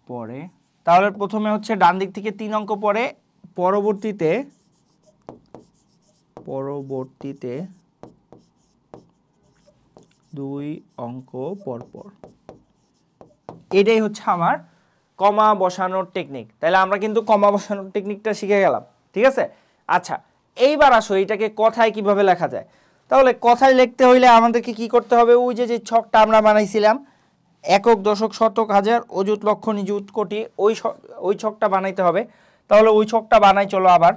পরে, তাহলে প্রথমে হচ্ছে ডান দিক থেকে 3 অঙ্ক পরে, পরবর্তীতে 2 অঙ্ক পর। এটাই হচ্ছে আমার কমা বসানোর টেকনিক। তাহলে আমরা কিন্তু কমা বসানোর টেকনিকটা শিখে গেলাম, ঠিক আছে? আচ্ছা, এইবার আসো এটাকে কথায় কিভাবে লেখা যায়। তাহলে কথায় লিখতে হইলে আমাদেরকে কি করতে হবে, ওই যে ছকটা আমরা বানাইছিলাম, একক দশক শতক হাজার অযুত লক্ষ নিযুত কোটি, ওই ছকটা বানাইতে হবে। তাহলে ওই ছকটা বানাই, চলো আবার।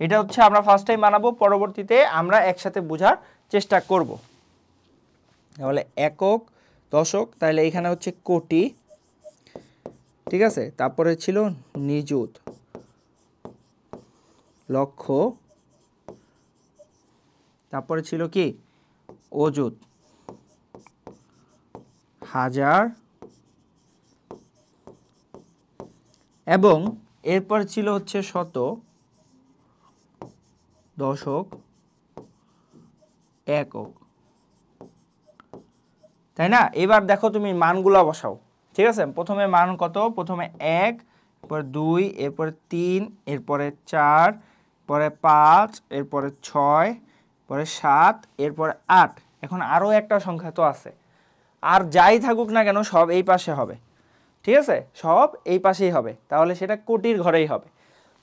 এটা হচ্ছে আমরা ফার্স্ট টাইম বানাবো, পরবর্তীতে আমরা একসাথে বোঝার চেষ্টা করব। তাহলে একক দশক, তাহলে এখানে হচ্ছে কোটি, ঠিক আছে? তারপরে ছিল নিযুত লক্ষ, তারপরে ছিল কি অযুত হাজার, এবং এরপর ছিল হচ্ছে শত, দশক, একক, তাই না? এবার দেখো তুমি মানগুলা বসাও, ঠিক আছে? প্রথমে মান কত, প্রথমে 1, এরপরে 2, এরপরে 3, এরপরে 4, পরে 5, এরপরে 6, পরে 7, এরপরে 8। এখন আরও একটা সংখ্যা তো আছে, আর যাই থাকুক না কেন সব এই পাশে হবে, ঠিক আছে? সব এই পাশেই হবে, তাহলে সেটা কোটির ঘরেই হবে।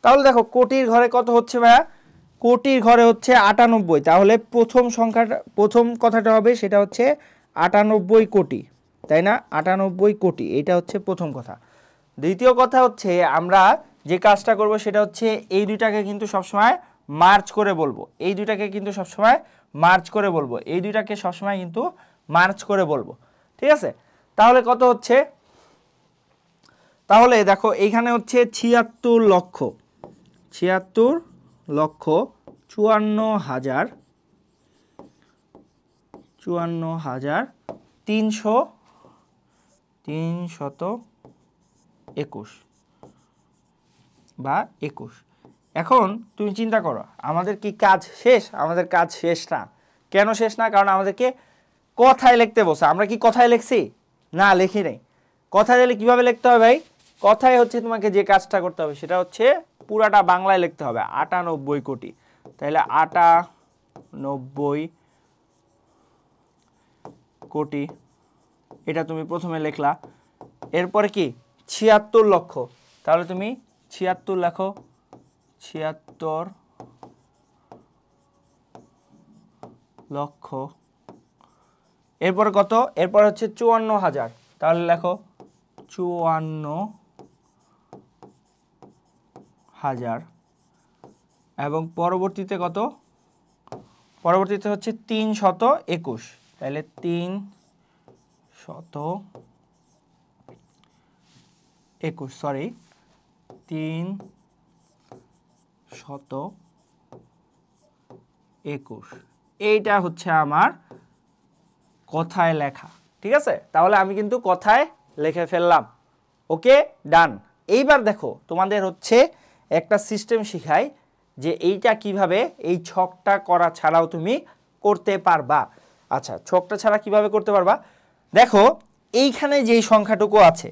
তাহলে দেখো কোটির ঘরে কত হচ্ছে ভাইয়া, কোটির ঘরে হচ্ছে 98। তাহলে প্রথম কথাটা হবে সেটা হচ্ছে 98 কোটি, তাই না? 98 কোটি, এটা হচ্ছে প্রথম কথা। দ্বিতীয় কথা হচ্ছে আমরা যে কাজটা করব সেটা হচ্ছে এই দুইটাকে কিন্তু সবসময় মার্চ করে বলবো, এই দুইটাকে কিন্তু সবসময় মার্চ করে বলবো, এই দুইটাকে সবসময় কিন্তু মার্চ করে বলবো, ঠিক আছে? তাহলে কত হচ্ছে, তাহলে দেখো এইখানে হচ্ছে 76 লক্ষ 54,321 বা 21। এখন তুমি চিন্তা করো, আমাদের কি কাজ শেষ? আমাদের কাজ শেষ না। কেন শেষ না? কারণ আমাদেরকে কথায় লিখতে বসে। আমরা কি কথায় লিখছি? না, লিখি নাই। কথায় লিখলে কিভাবে লিখতে হবে ভাই? কথায় হচ্ছে তোমাকে যে কাজটা করতে হবে সেটা হচ্ছে পুরাটা বাংলায় লিখতে হবে, 98 কোটি। তাহলে 98 কোটি, এটা তুমি প্রথমে লিখলা। এরপরে কি 76 লক্ষ, তাহলে তুমি 76 লেখো, 76 লক্ষ। এরপরে কত? এরপর হচ্ছে 54,000, তাহলে লেখো 54,000। এবং পরবর্তীতে কত? পরবর্তীতে হচ্ছে 321, তাহলে 321, সরি 321, এইটা হচ্ছে আমার কথায় লেখা। ঠিক আছে, তাহলে আমি কিন্তু কথায় লিখে ফেললাম। ওকে, ডান। এইবার দেখো তোমাদের হচ্ছে একটা সিস্টেম শিখাই যে এইটা কিভাবে এই ছকটা করা ছাড়াও তুমি করতে পারবা। আচ্ছা, ছকটা ছাড়া কিভাবে করতে পারবা, দেখো এইখানে যেই সংখ্যাটুকু আছে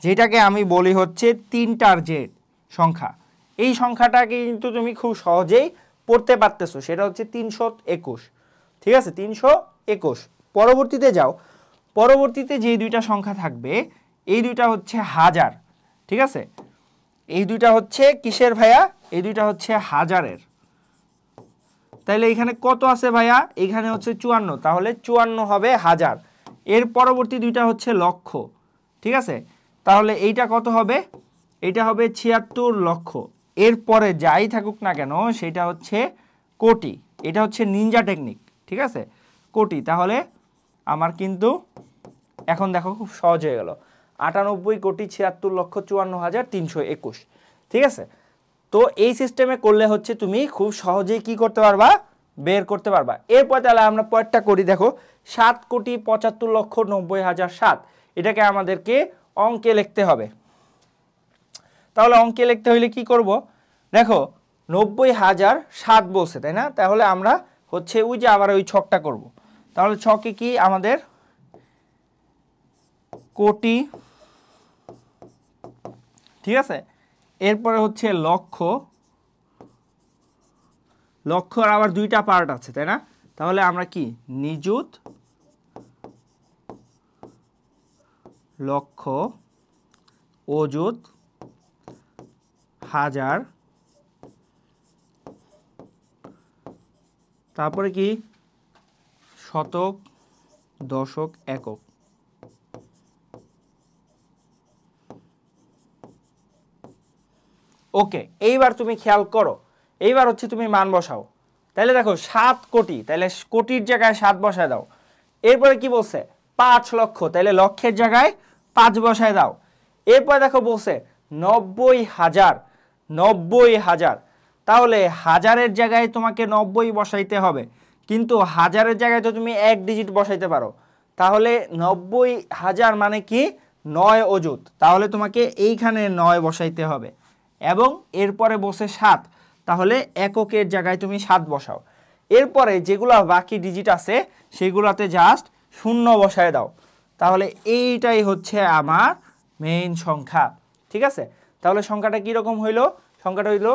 যেটাকে আমি বলি হচ্ছে 3টার জেড সংখ্যা, এই সংখ্যাটাকে কিন্তু তুমি খুব সহজেই পড়তে পারতেছো, সেটা হচ্ছে 321। ঠিক আছে, 321। পরবর্তীতে যাও, পরবর্তীতে যে দুইটা সংখ্যা থাকবে এই দুইটা হচ্ছে হাজার। ঠিক আছে, এই দুইটা হচ্ছে কিসের ভাইয়া, এই দুইটা হচ্ছে হাজারের। তাহলে এখানে কত আছে ভাইয়া, এখানে হচ্ছে 54, তাহলে 54 হবে হাজার। এর পরবর্তী দুইটা হচ্ছে লক্ষ। ঠিক আছে, তাহলে এইটা কত হবে, এইটা হবে 76 লক্ষ। এরপরে যাই থাকুক না কেন সেটা হচ্ছে কোটি, এটা হচ্ছে নিনজা টেকনিক। ঠিক আছে, কোটি। তাহলে আমার কিন্তু এখন দেখো খুব সহজ হয়ে গেল, 98,76,54,321। ঠিক আছে, তো এই সিস্টেমে করলে হচ্ছে তুমি খুব সহজেই কি করতে পারবা, বের করতে পারবা। এরপর তাহলে আমরা পরেরটা করি, দেখো 7,75,90,007, এটাকে আমাদেরকে অঙ্কে লিখতে হবে। তাহলে অঙ্কে লিখতে হইলে কি করব, দেখো 90,007 বলছে তাই না, তাহলে আমরা হচ্ছে ওই যে আবার ওই ছকটা করব। তাহলে ছকে কি আমাদের কোটি, ঠিক আছে, এরপরে হচ্ছে লক্ষ, লক্ষর আবার দুইটা পার্ট আছে তাই না, তাহলে আমরা কি নিযুত, লক্ষ, অযুত, হাজার, তারপরে কি শতক, দশক, একক। ওকে, এইবার তুমি খেয়াল করো, এইবার হচ্ছে তুমি মান বসাও। তাহলে দেখো 7 কোটি, তাহলে কোটির জায়গায় 7 বসায় দাও। এরপরে কি বলছে 5 লক্ষ, তাহলে লক্ষের জায়গায় 5 বসায় দাও। এরপরে দেখো বলছে 90,000, 90,000, তাহলে হাজারের জায়গায় তোমাকে 90 বসাইতে হবে, কিন্তু হাজারের জায়গায় তো তুমি 1 ডিজিট বসাইতে পারো। তাহলে 90,000 মানে কি 9 অযুত, তাহলে তোমাকে এইখানে 9 বসাইতে হবে। এবং এরপরে বসে 7, তাহলে এককের জায়গায় তুমি 7 বসাও। এরপরে যেগুলো বাকি ডিজিট আছে সেগুলোতে জাস্ট 0 বসায় দাও। তাহলে এইটাই হচ্ছে আমার মেইন সংখ্যা। ঠিক আছে, তাহলে সংখ্যাটা কীরকম হইল, সংখ্যাটা হইল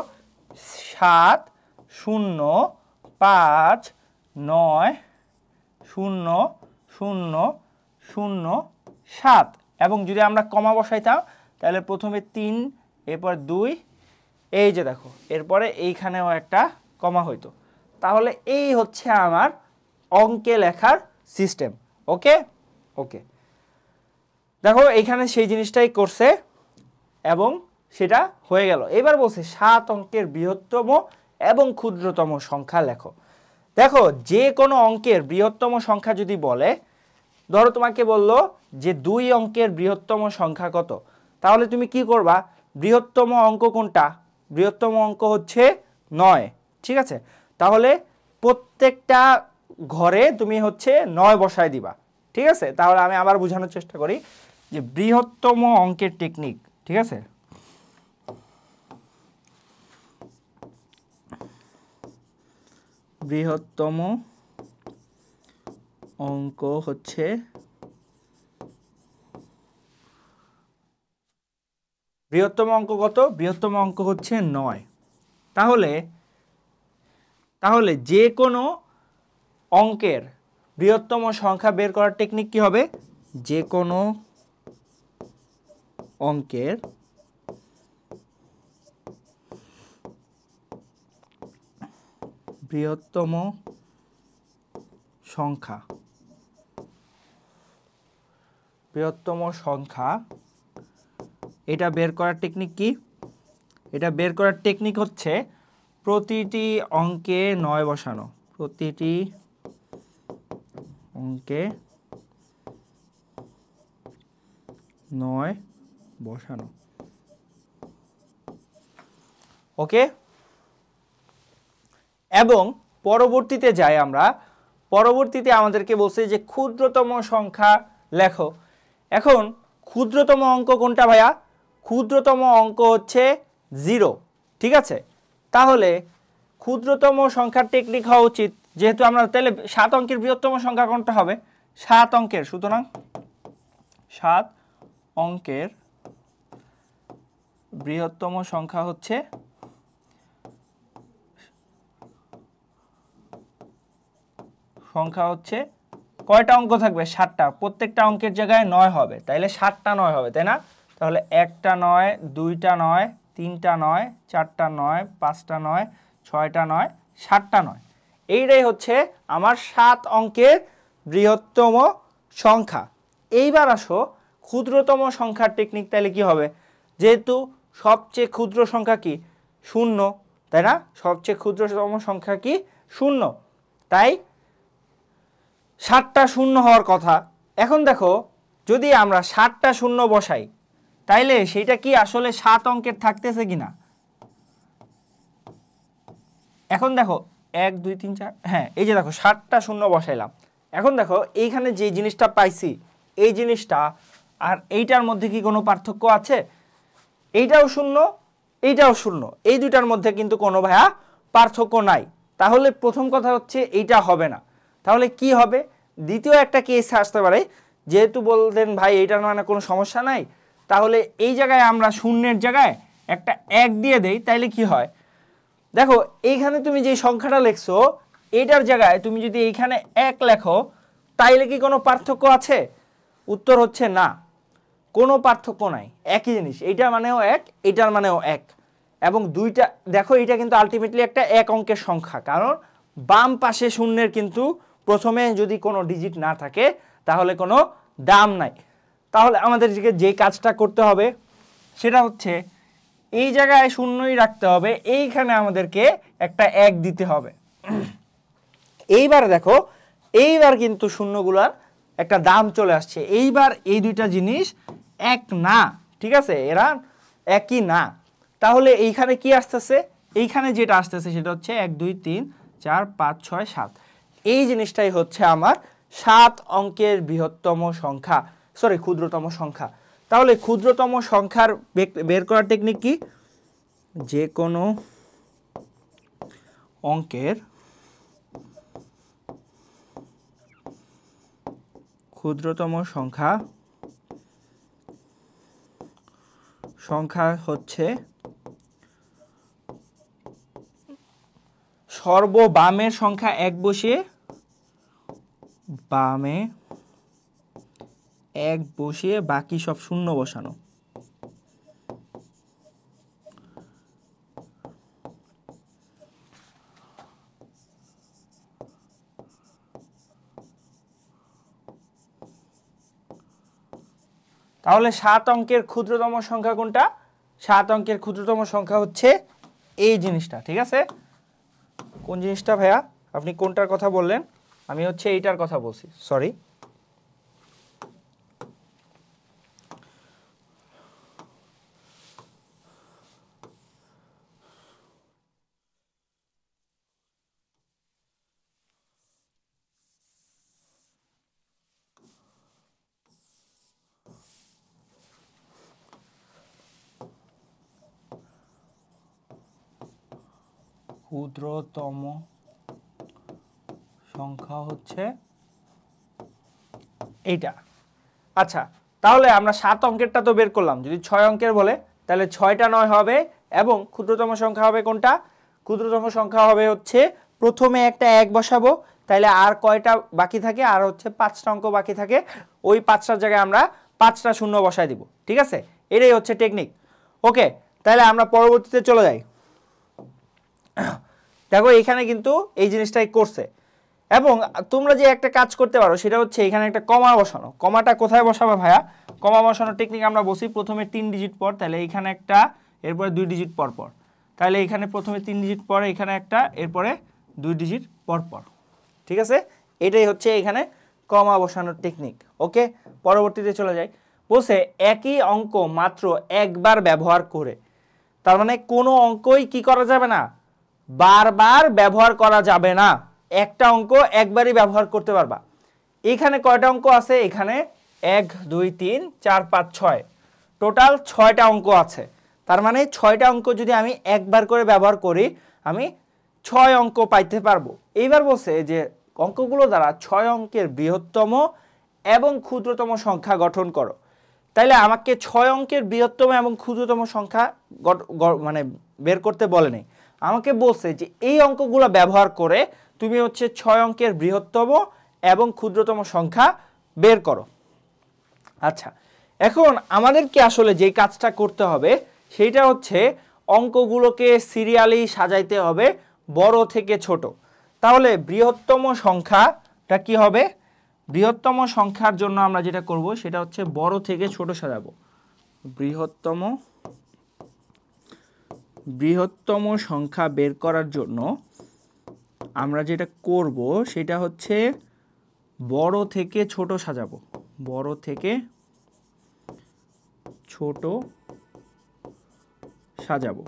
7,0,5,9,0,0,0,7, এবং যদি আমরা কমা বসাইতাম তাহলে প্রথমে 3, এরপর 2, এই যে দেখো এরপরে এইখানেও একটা কমা হইতো। তাহলে এই হচ্ছে আমার অঙ্কে লেখার সিস্টেম। ওকে, ওকে, দেখো এইখানে সেই জিনিসটাই করছে এবং সেটা হয়ে গেল। এবার বলছে 7 অঙ্কের বৃহত্তম এবং ক্ষুদ্রতম সংখ্যা লেখো। দেখো যে কোনো অঙ্কের বৃহত্তম সংখ্যা যদি বলে, ধরো তোমাকে বললো যে 2 অঙ্কের বৃহত্তম সংখ্যা কত, তাহলে তুমি কি করবা, বৃহত্তম অঙ্ক কোনটা, বৃহত্তম অঙ্ক হচ্ছে 9। ঠিক আছে, তাহলে প্রত্যেকটা ঘরে তুমি হচ্ছে 9 বসায় দিবা। ঠিক আছে, তাহলে আমি আবার বোঝানোর চেষ্টা করি যে বৃহত্তম অঙ্কের টেকনিক। ঠিক আছে, বৃহত্তম অঙ্ক হচ্ছে বৃহত্তম অঙ্ক কত, বৃহত্তম অঙ্ক হচ্ছে 9। তাহলে তাহলে যে কোনো অঙ্কের বৃহত্তম সংখ্যা বের করার টেকনিক কি হবে, যে কোনো অঙ্কের বৃহত্তম সংখ্যা, বৃহত্তম সংখ্যা, এটা বের করার টেকনিক কি, এটা বের করার টেকনিক হচ্ছে প্রতিটি অঙ্কে 9 বসানো, প্রতিটি অঙ্কে 9 বসানো। ওকে, এবং পরবর্তীতে যাই আমরা। পরবর্তীতে আমাদেরকে বলছে যে ক্ষুদ্রতম সংখ্যা লেখো। এখন ক্ষুদ্রতম অঙ্ক কোনটা ভাইয়া? ক্ষুদ্রতম অঙ্ক হচ্ছে 0, ঠিক আছে। তাহলে ক্ষুদ্রতম সংখ্যার টেকনিক হওয়া উচিত, যেহেতু আমরা তাহলে 7 অঙ্কের বৃহত্তম সংখ্যা কোনটা হবে? 7 অঙ্কের, সুতরাং 7 অঙ্কের বৃহত্তম সংখ্যা হচ্ছে কয়টা অঙ্ক থাকবে? 7টা। প্রত্যেকটা অঙ্কের জায়গায় 9 হবে, তাইলে 7টা 9 হবে, তাই না? তাহলে 1টা 9, 2টা 9, 3টা 9, 4টা 9, 5টা 9, 6টা 9, 7টা 9। এইটাই হচ্ছে আমার 7 অঙ্কের বৃহত্তম সংখ্যা। এইবার আসো ক্ষুদ্রতম সংখ্যার টেকনিক। তাহলে কি হবে? যেহেতু সবচেয়ে ক্ষুদ্র সংখ্যা কি? 0, তাই না? সবচেয়ে ক্ষুদ্রতম সংখ্যা কি? 0, তাই 7টা 0 হওয়ার কথা। এখন দেখো, যদি আমরা 7টা 0 বসাই, তাইলে সেটা কি আসলে 7 অঙ্কের থাকতেছে কিনা? এখন দেখো 1 2 3 4, হ্যাঁ, এই যে দেখো 7টা 0 বসাইলাম। এখন দেখো এইখানে যে জিনিসটা পাইছি, এই জিনিসটা আর এইটার মধ্যে কি কোনো পার্থক্য আছে? এইটাও 0, এইটাও 0, এই দুইটার মধ্যে কিন্তু কোনো ভাইয়া পার্থক্য নাই। তাহলে প্রথম কথা হচ্ছে এইটা হবে না। তাহলে কি হবে? দ্বিতীয় একটা কেস আসতে পারে, যেহেতু বলতেন ভাই এইটার মানে কোনো সমস্যা নাই, তাহলে এই জায়গায় আমরা শূন্যের জায়গায় একটা 1 দিয়ে দেই, তাইলে কি হয়? দেখো এইখানে তুমি যে সংখ্যাটা লিখছো, এইটার জায়গায় তুমি যদি এইখানে 1 লেখো, তাইলে কি কোনো পার্থক্য আছে? উত্তর হচ্ছে না, কোনো পার্থক্য নাই, একই জিনিস। এইটা মানেও 1, এটার মানেও 1, এবং দুইটা দেখো এটা কিন্তু আলটিমেটলি একটা 1 অঙ্কের সংখ্যা, কারণ বাম পাশে শূন্যের কিন্তু প্রথমে যদি কোনো ডিজিট না থাকে তাহলে কোনো দাম নাই। তাহলে আমাদেরকে যে কাজটা করতে হবে সেটা হচ্ছে এই জায়গায় 0ই রাখতে হবে, এইখানে আমাদেরকে একটা 1 দিতে হবে। এইবার দেখো, এইবার কিন্তু শূন্যগুলার একটা দাম চলে আসছে। এইবার এই দুইটা জিনিস এক না, ঠিক আছে, এরা একই না। তাহলে এইখানে কি আসতেছে? এইখানে যেটা আসতেছে সেটা হচ্ছে 1 2 3 4 5 6 7। এই জিনিসটাই হচ্ছে আমার 7 অঙ্কের বৃহত্তম সংখ্যা, সরি ক্ষুদ্রতম সংখ্যা। তাহলে ক্ষুদ্রতম সংখ্যার বের করার টেকনিক কি? যে কোনো অঙ্কের ক্ষুদ্রতম সংখ্যা হচ্ছে সর্ববামের সংখ্যা 1 বসিয়ে, বামে 1 বসিয়ে বাকি সব 0 বসানো। তাহলে 7 অঙ্কের ক্ষুদ্রতম সংখ্যা কোনটা? 7 অঙ্কের ক্ষুদ্রতম সংখ্যা হচ্ছে এই জিনিসটা, ঠিক আছে? কোন জিনিসটা ভাইয়া? আপনি কোনটার কথা বললেন? আমি হচ্ছে এইটার কথা বলছি, সরি। ক্ষুদ্রতম সংখ্যা হচ্ছে এইটা। আচ্ছা, তাহলে আমরা 7 অঙ্কেরটা তো বের করলাম। যদি 6 অঙ্কের বলে তাহলে 6টা 9 হবে, এবং ক্ষুদ্রতম সংখ্যা হবে কোনটা? ক্ষুদ্রতম সংখ্যা হবে হচ্ছে প্রথমে একটা 1 বসাবো, তাহলে আর কয়টা বাকি থাকে? আর হচ্ছে 5টা অঙ্ক বাকি থাকে, ওই 5টার জায়গায় আমরা 5টা 0 বসাই দিব, ঠিক আছে? এটাই হচ্ছে টেকনিক। ওকে, তাহলে আমরা পরবর্তীতে চলে যাই। দেখো এখানে কিন্তু এই জিনিসটাই করছে, এবং তোমরা যে একটা কাজ করতে পারো সেটা হচ্ছে এখানে একটা কমা বসানো। কমাটা কোথায় বসাবো ভাইয়া? কমা বসানোর টেকনিক আমরা বসি প্রথমে 3 ডিজিট পর, তাহলে এইখানে একটা, এরপরে 2 ডিজিট পর পর। তাহলে এখানে প্রথমে 3 ডিজিট পরে এখানে একটা, এরপরে 2 ডিজিট পর পর, ঠিক আছে? এটাই হচ্ছে এখানে কমা বসানোর টেকনিক। ওকে, পরবর্তীতে চলে যাই। বলছে একই অঙ্ক মাত্র একবার ব্যবহার করে, তার মানে কোনো অঙ্কই কি করা যাবে না, বারবার ব্যবহার করা যাবে না। একটা অঙ্ক একবারই ব্যবহার করতে পারবা। এখানে কয়টা অঙ্ক আছে? এখানে 1 2 3 4 5 6, টোটাল 6টা অঙ্ক আছে। তার মানে 6টা অঙ্ক যদি আমি একবার করে ব্যবহার করি, আমি 6 অঙ্ক পাইতে পারবো। এইবার বলছে যে অঙ্কগুলো দ্বারা 6 অঙ্কের বৃহত্তম এবং ক্ষুদ্রতম সংখ্যা গঠন করো। তাইলে আমাকে 6 অঙ্কের বৃহত্তম এবং ক্ষুদ্রতম সংখ্যা মানে বের করতে বলে নেই, আমাকে বলছে যে এই অঙ্কগুলো ব্যবহার করে তুমি হচ্ছে 6 অঙ্কের বৃহত্তম এবং ক্ষুদ্রতম সংখ্যা বের করো। আচ্ছা, এখন আমাদেরকে আসলে যে কাজটা করতে হবে সেইটা হচ্ছে অঙ্কগুলোকে সিরিয়ালি সাজাইতে হবে বড় থেকে ছোট। তাহলে বৃহত্তম সংখ্যাটা কি হবে? বৃহত্তম সংখ্যার জন্য আমরা যেটা করব সেটা হচ্ছে বড় থেকে ছোট সাজাবো। বৃহত্তম সংখ্যা বের করার জন্য আমরা যেটা করব সেটা হচ্ছে বড় থেকে ছোট সাজাবো, বড় থেকে ছোট সাজাবো।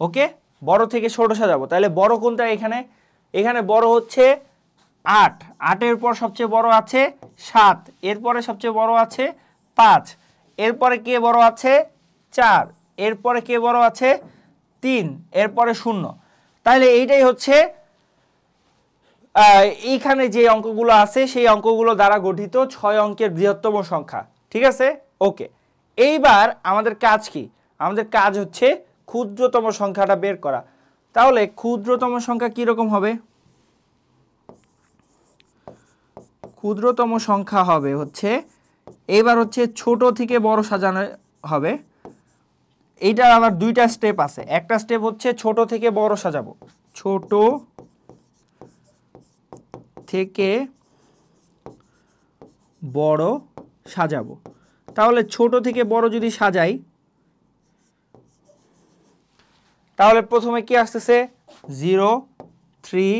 ওকে, বড় থেকে ছোট সাজাবো। তাহলে বড় কোনটা? এখানে এখানে বড় হচ্ছে 8, 8-এর পর সবচেয়ে বড় আছে 7, এরপরে সবচেয়ে বড় আছে 5, এরপরে কে বড় আছে 4, এরপরে কে বড় আছে 3, এরপরে 0। তাহলে এইটাই হচ্ছে এইখানে যে অঙ্কগুলো আছে সেই অঙ্কগুলো দ্বারা গঠিত 6 অঙ্কের বৃহত্তম সংখ্যা। ঠিক আছে, ওকে। এইবার আমাদের কাজ কি? আমাদের কাজ হচ্ছে ক্ষুদ্রতম সংখ্যাটা বের করা। তাহলে ক্ষুদ্রতম সংখ্যা কি রকম হবে? ক্ষুদ্রতম সংখ্যা হবে হচ্ছে, এবার হচ্ছে ছোট থেকে বড় সাজানো হবে। এইটার আবার দুইটা স্টেপ আছে। একটা স্টেপ হচ্ছে ছোট থেকে বড় সাজাবো, ছোট থেকে বড় সাজাবো। তাহলে ছোট থেকে বড় যদি সাজাই, তাহলে প্রথমে কি আসতেছে 0 3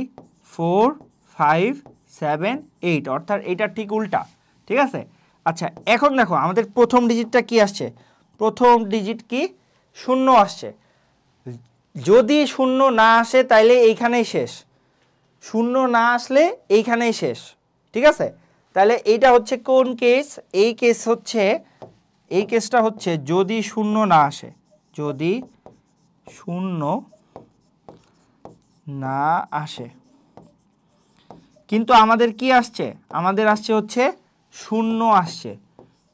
4 5 7 8, অর্থাৎ এটা ঠিক উল্টা। ঠিক আছে, আচ্ছা এখন দেখো আমাদের প্রথম ডিজিটটা কি আসছে? প্রথম ডিজিট কি? 0 আসছে। যদি 0 না আসে তাইলে এইখানেই শেষ, 0 না আসলে এইখানেই শেষ। ঠিক আছে, তাহলে এইটা হচ্ছে কোন কেস? এই কেস হচ্ছে, এই কেসটা হচ্ছে যদি 0 না আসে, যদি 0 না আসে। কিন্তু আমাদের কি আসছে? আমাদের আসছে হচ্ছে 0 আসছে।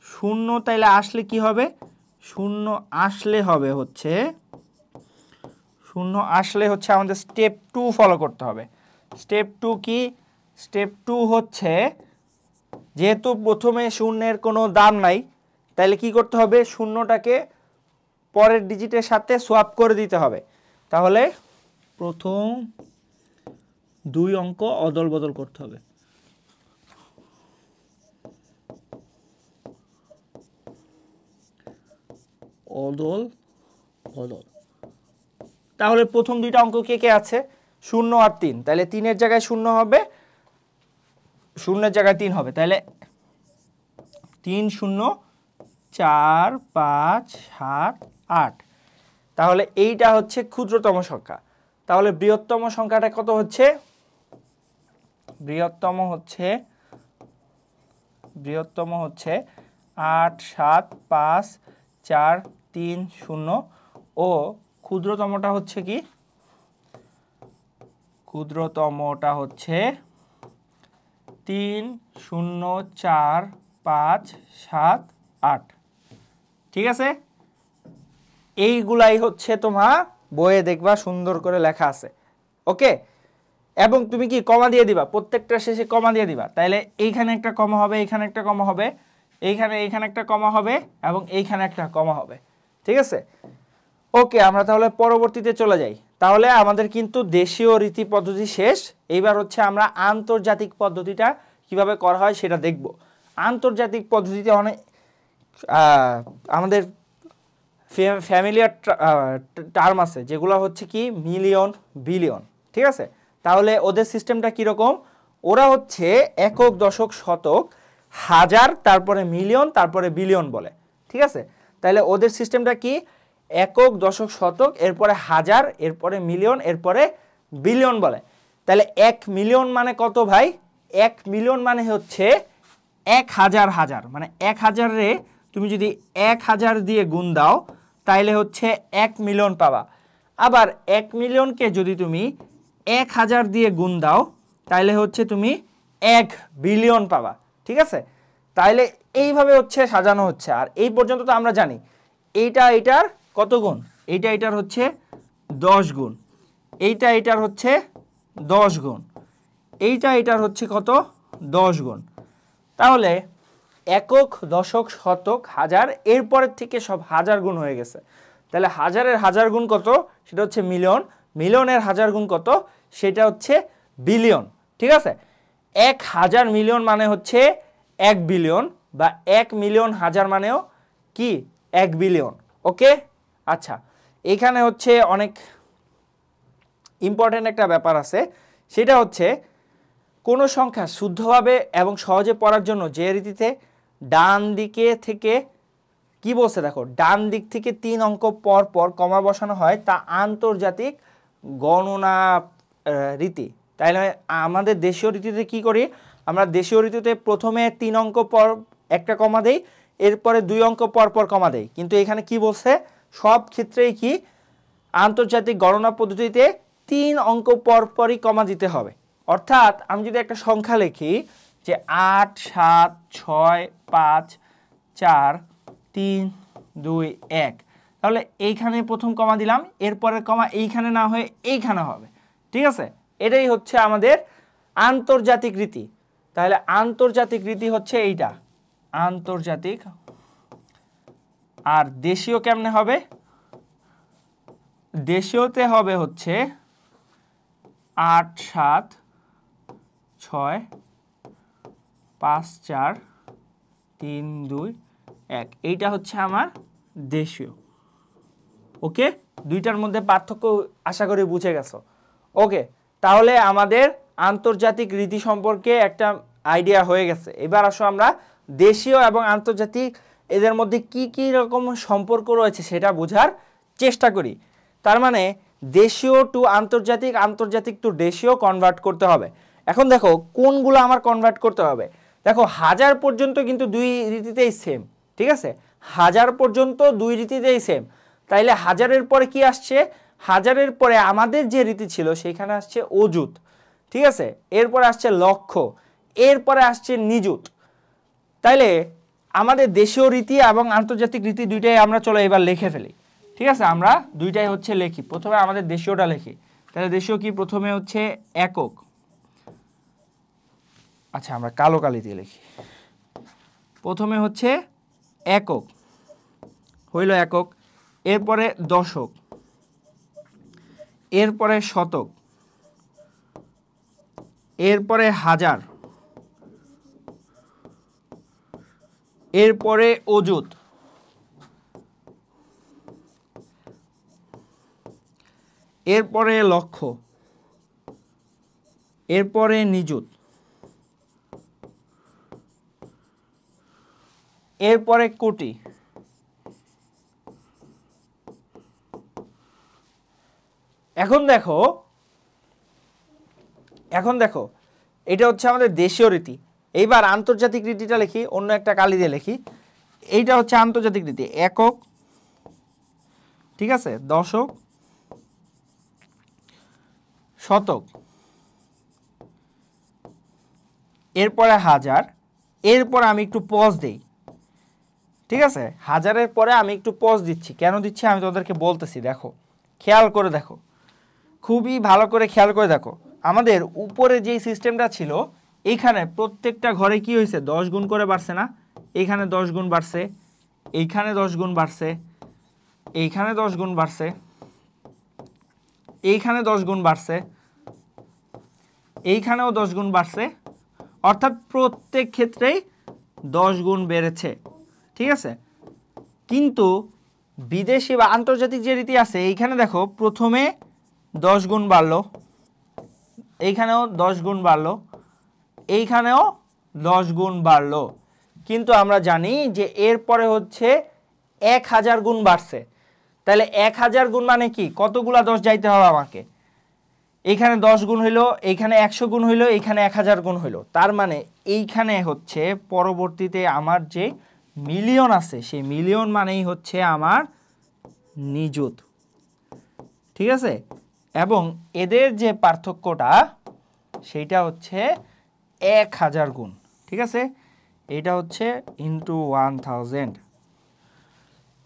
0 তাইলে আসলে কি হবে? 0 আসলে হবে হচ্ছে, 0 আসলে হচ্ছে আমাদের স্টেপ 2 ফলো করতে হবে। স্টেপ 2 কি? স্টেপ 2 হচ্ছে যেহেতু প্রথমে শূন্যের কোনো দাম নাই, তাহলে কি করতে হবে? শূন্যটাকে পরের ডিজিটের সাথে সোয়াপ করে দিতে হবে। তাহলে প্রথম 2 অঙ্ক অদল বদল করতে হবে। অদল বদল। তাহলে প্রথম 2টা অঙ্ক কে কে আছে? 0 আর 3। তাহলে 3-এর জায়গায় 0 হবে, 0-এর জায়গায় 3 হবে। তাহলে 3 0 4 5 7 8। তাহলে এইটা হচ্ছে ক্ষুদ্রতম সংখ্যা। তাহলে বৃহত্তম সংখ্যাটা কত হচ্ছে? বৃহত্তম হচ্ছে 8 7 5 4 3 0 ও ক্ষুদ্রতমটা হচ্ছে কি? ক্ষুদ্রতমটা হচ্ছে 3 0 4 5 7 8। ঠিক আছে, এইগুলাই হচ্ছে তোমার বইয়ে দেখবা সুন্দর করে লেখা আছে। ওকে, এবং তুমি কি কমা দিয়ে দিবা, প্রত্যেকটা শেষে কমা দিয়ে দিবা। তাইলে এইখানে একটা কমা হবে, এইখানে একটা কমা হবে, এইখানে একটা কমা হবে এবং এইখানে একটা কমা হবে। ঠিক আছে, ওকে। আমরা তাহলে পরবর্তীতে চলে যাই। তাহলে আমাদের কিন্তু দেশীয় রীতি পদ্ধতি শেষ। এইবার হচ্ছে আমরা আন্তর্জাতিক পদ্ধতিটা কিভাবে করা হয় সেটা দেখব। আন্তর্জাতিক পদ্ধতিতে অনেক আমাদের ফ্যামিলিয়ার টার্ম আছে, যেগুলো হচ্ছে কি মিলিয়ন, বিলিয়ন। ঠিক আছে, তাহলে ওদের সিস্টেমটা কীরকম, ওরা হচ্ছে একক দশক শতক হাজার তারপরে মিলিয়ন তারপরে বিলিয়ন বলে, ঠিক আছে। তাহলে ওদের সিস্টেমটা কি, একক দশক শতক এরপরে হাজার এরপরে মিলিয়ন এরপরে বিলিয়ন বলে। তাহলে 1 মিলিয়ন মানে কত ভাই, 1 মিলিয়ন মানে হচ্ছে 1000 হাজার, মানে 1000-রে তুমি যদি 1000 দিয়ে গুণ দাও তাইলে হচ্ছে 1 মিলিয়ন পাবা। আবার 1 মিলিয়নকে যদি তুমি 1000 দিয়ে গুণ দাও তাইলে হচ্ছে তুমি 1 বিলিয়ন পাবা, ঠিক আছে। তাইলে এইভাবে হচ্ছে সাজানো হচ্ছে। আর এই পর্যন্ত তো আমরা জানি এইটা এটার কত গুণ, এইটা এটার হচ্ছে 10 গুণ, এইটা এটার হচ্ছে 10 গুণ, এইটা এটার হচ্ছে কত 10 গুণ। তাহলে একক দশক শতক হাজার এরপরের থেকে সব হাজার গুণ হয়ে গেছে। তাহলে হাজারের হাজার গুণ কত, সেটা হচ্ছে মিলিয়ন, মিলিয়নের হাজার গুণ কত, সেটা হচ্ছে বিলিয়ন, ঠিক আছে। 1000 মিলিয়ন মানে হচ্ছে 1 বিলিয়ন, বা 1 মিলিয়ন হাজার মানেও কি 1 বিলিয়ন। ওকে, আচ্ছা এখানে হচ্ছে অনেক ইম্পর্টেন্ট একটা ব্যাপার আছে, সেটা হচ্ছে কোনো সংখ্যা শুদ্ধভাবে এবং সহজে পড়ার জন্য যে রীতিতে ডান দিকে থেকে কি বলছে দেখো, ডান দিক থেকে 3 অঙ্ক পর পর কমা বসানো হয় তা আন্তর্জাতিক গণনা রীতি। তাই নয় আমাদের দেশীয় রীতিতে কি করি, আমরা দেশীয় রীতিতে প্রথমে 3 অঙ্ক পর একটা কমা দেই, এরপরে 2 অঙ্ক পর পর কমা দেই। কিন্তু এখানে কি বলছে, সব ক্ষেত্রেই কি আন্তর্জাতিক গণনা পদ্ধতিতে 3 অঙ্ক পর পরই কমা দিতে হবে। অর্থাৎ আমি যদি একটা সংখ্যা লিখি যে 8 7 6 5 4 3 2 1, তাহলে এইখানে প্রথম কমা দিলাম, এরপরের কমা এইখানে না হয়ে এইখানে হবে, ঠিক আছে। এটাই হচ্ছে আমাদের আন্তর্জাতিক রীতি। তাহলে আন্তর্জাতিক রীতি হচ্ছে এইটা আন্তর্জাতিক। আর দেশীয় কেমনে হবে, দেশীয়তে হবে হচ্ছে 8 7 6 5 4 3 2 1, এইটা হচ্ছে আমার দেশীয়। ওকে, দুইটার মধ্যে পার্থক্য আশা করি বুঝে গেছো। ওকে, তাহলে আমাদের আন্তর্জাতিক রীতি সম্পর্কে একটা আইডিয়া হয়ে গেছে। এবার আসো আমরা দেশীয় এবং আন্তর্জাতিক এদের মধ্যে কি কি রকম সম্পর্ক রয়েছে সেটা বোঝার চেষ্টা করি। তার মানে দেশীয় টু আন্তর্জাতিক, আন্তর্জাতিক টু দেশীয় কনভার্ট করতে হবে। এখন দেখো কোনগুলো আমার কনভার্ট করতে হবে। দেখো হাজার পর্যন্ত কিন্তু দুই রীতিতেই সেম, ঠিক আছে, হাজার পর্যন্ত দুই রীতিতেই সেম। তাইলে হাজারের পরে কি আসছে, হাজারের পরে আমাদের যে রীতি ছিল সেখানে আসছে অযুত, ঠিক আছে, এরপরে আসছে লক্ষ, এরপরে আসছে নিযুত। তাইলে আমাদের দেশীয় রীতি এবং আন্তর্জাতিক রীতি দুইটাই আমরা চলো এবার লিখে ফেলি, ঠিক আছে। আমরা দুইটাই হচ্ছে লিখি, প্রথমে আমাদের দেশীয়টা লিখি। তাহলে দেশীয় কি, প্রথমে হচ্ছে একক, আচ্ছা আমরা কালো কালি দিয়ে লিখি। প্রথমে হচ্ছে একক, হইল একক, এরপরে দশক, এরপরে শতক, এরপরে হাজার, এরপরে অযুত, এরপরে লক্ষ, এরপরে নিযুত, এরপরে কোটি। এখন দেখো এটা হচ্ছে আমাদের দেশীয় রীতি। এইবার আন্তর্জাতিক রীতিটা লিখি, অন্য একটা কালি দিয়ে লিখি। এইটা হচ্ছে আন্তর্জাতিক রীতি, একক, ঠিক আছে, দশক, শতক, এরপরে হাজার, এরপরে আমি একটু পজ দেই, ঠিক আছে, হাজারের পরে আমি একটু পজ দিচ্ছি। কেন দিচ্ছি আমি তোদেরকে বলতেছি, দেখো খেয়াল করে দেখো, খুবই ভালো করে খেয়াল করে দেখো। আমাদের উপরে যেই সিস্টেমটা ছিল এইখানে প্রত্যেকটা ঘরে কি হয়েছে, 10 গুণ করে বাড়ছে না, এইখানে 10 গুণ বাড়ছে, এইখানে 10 গুণ বাড়ছে, এইখানে 10 গুণ বাড়ছে, এইখানে 10 গুণ বাড়ছে, এইখানেও 10 গুণ বাড়ছে, অর্থাৎ প্রত্যেক ক্ষেত্রেই 10 গুণ বেড়েছে, ঠিক আছে। কিন্তু বিদেশি বা আন্তর্জাতিক যে রীতি আছে এইখানে দেখো প্রথমে 10 গুণ বাড়লো, এইখানেও 10 গুণ বাড়লো, এইখানেও 10 গুণ বাড়লো, কিন্তু আমরা জানি যে এরপরে হচ্ছে 1000 গুণ বাড়ছে। তাহলে 1000 গুণ মানে কি, কতগুলা 10 যাইতে হবে আমাকে? এইখানে 10 গুণ হইলো, এইখানে 100 গুণ হইলো, এইখানে 1000 গুণ হইলো। তার মানে এইখানে হচ্ছে পরবর্তীতে আমার যে মিলিয়ন আছে, সেই মিলিয়ন মানেই হচ্ছে আমার নিযুত। ঠিক আছে, এবং এদের যে পার্থক্যটা সেইটা হচ্ছে 1000 গুণ। ঠিক আছে, এটা হচ্ছে ইন্টু 1000,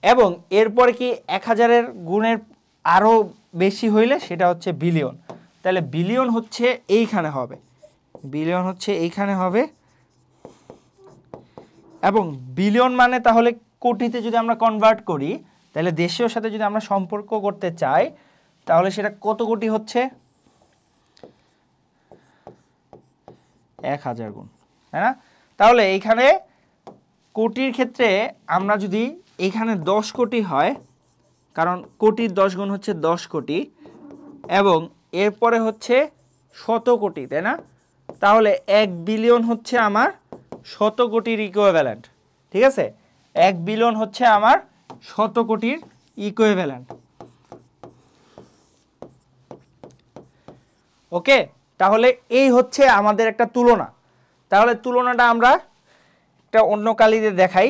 এবং এরপরে কি 1000-এর গুণের আরও বেশি হইলে সেটা হচ্ছে বিলিয়ন। তাহলে বিলিয়ন হচ্ছে এইখানে হবে, বিলিয়ন হচ্ছে এইখানে হবে, এবং বিলিয়ন মানে তাহলে কোটিতে যদি আমরা কনভার্ট করি, তাহলে দেশের সাথে যদি আমরা সম্পর্ক করতে চাই, তাহলে সেটা কত কোটি হচ্ছে? 1000 গুণ, তাই না? তাহলে এইখানে কোটির ক্ষেত্রে আমরা যদি এইখানে 10 কোটি হয়, কারণ কোটির 10 গুণ হচ্ছে 10 কোটি, এবং এরপরে হচ্ছে 100 কোটি, তাই না? তাহলে 1 বিলিয়ন হচ্ছে আমার 100 কোটির ইকুইভ্যালেন্ট। ঠিক আছে, 1 বিলিয়ন হচ্ছে আমার 100 কোটির ইকুইভ্যালেন্ট। ওকে, তাহলে এই হচ্ছে আমাদের একটা তুলনা। তাহলে তুলনাটা আমরা একটা অন্য কালিতে দেখাই।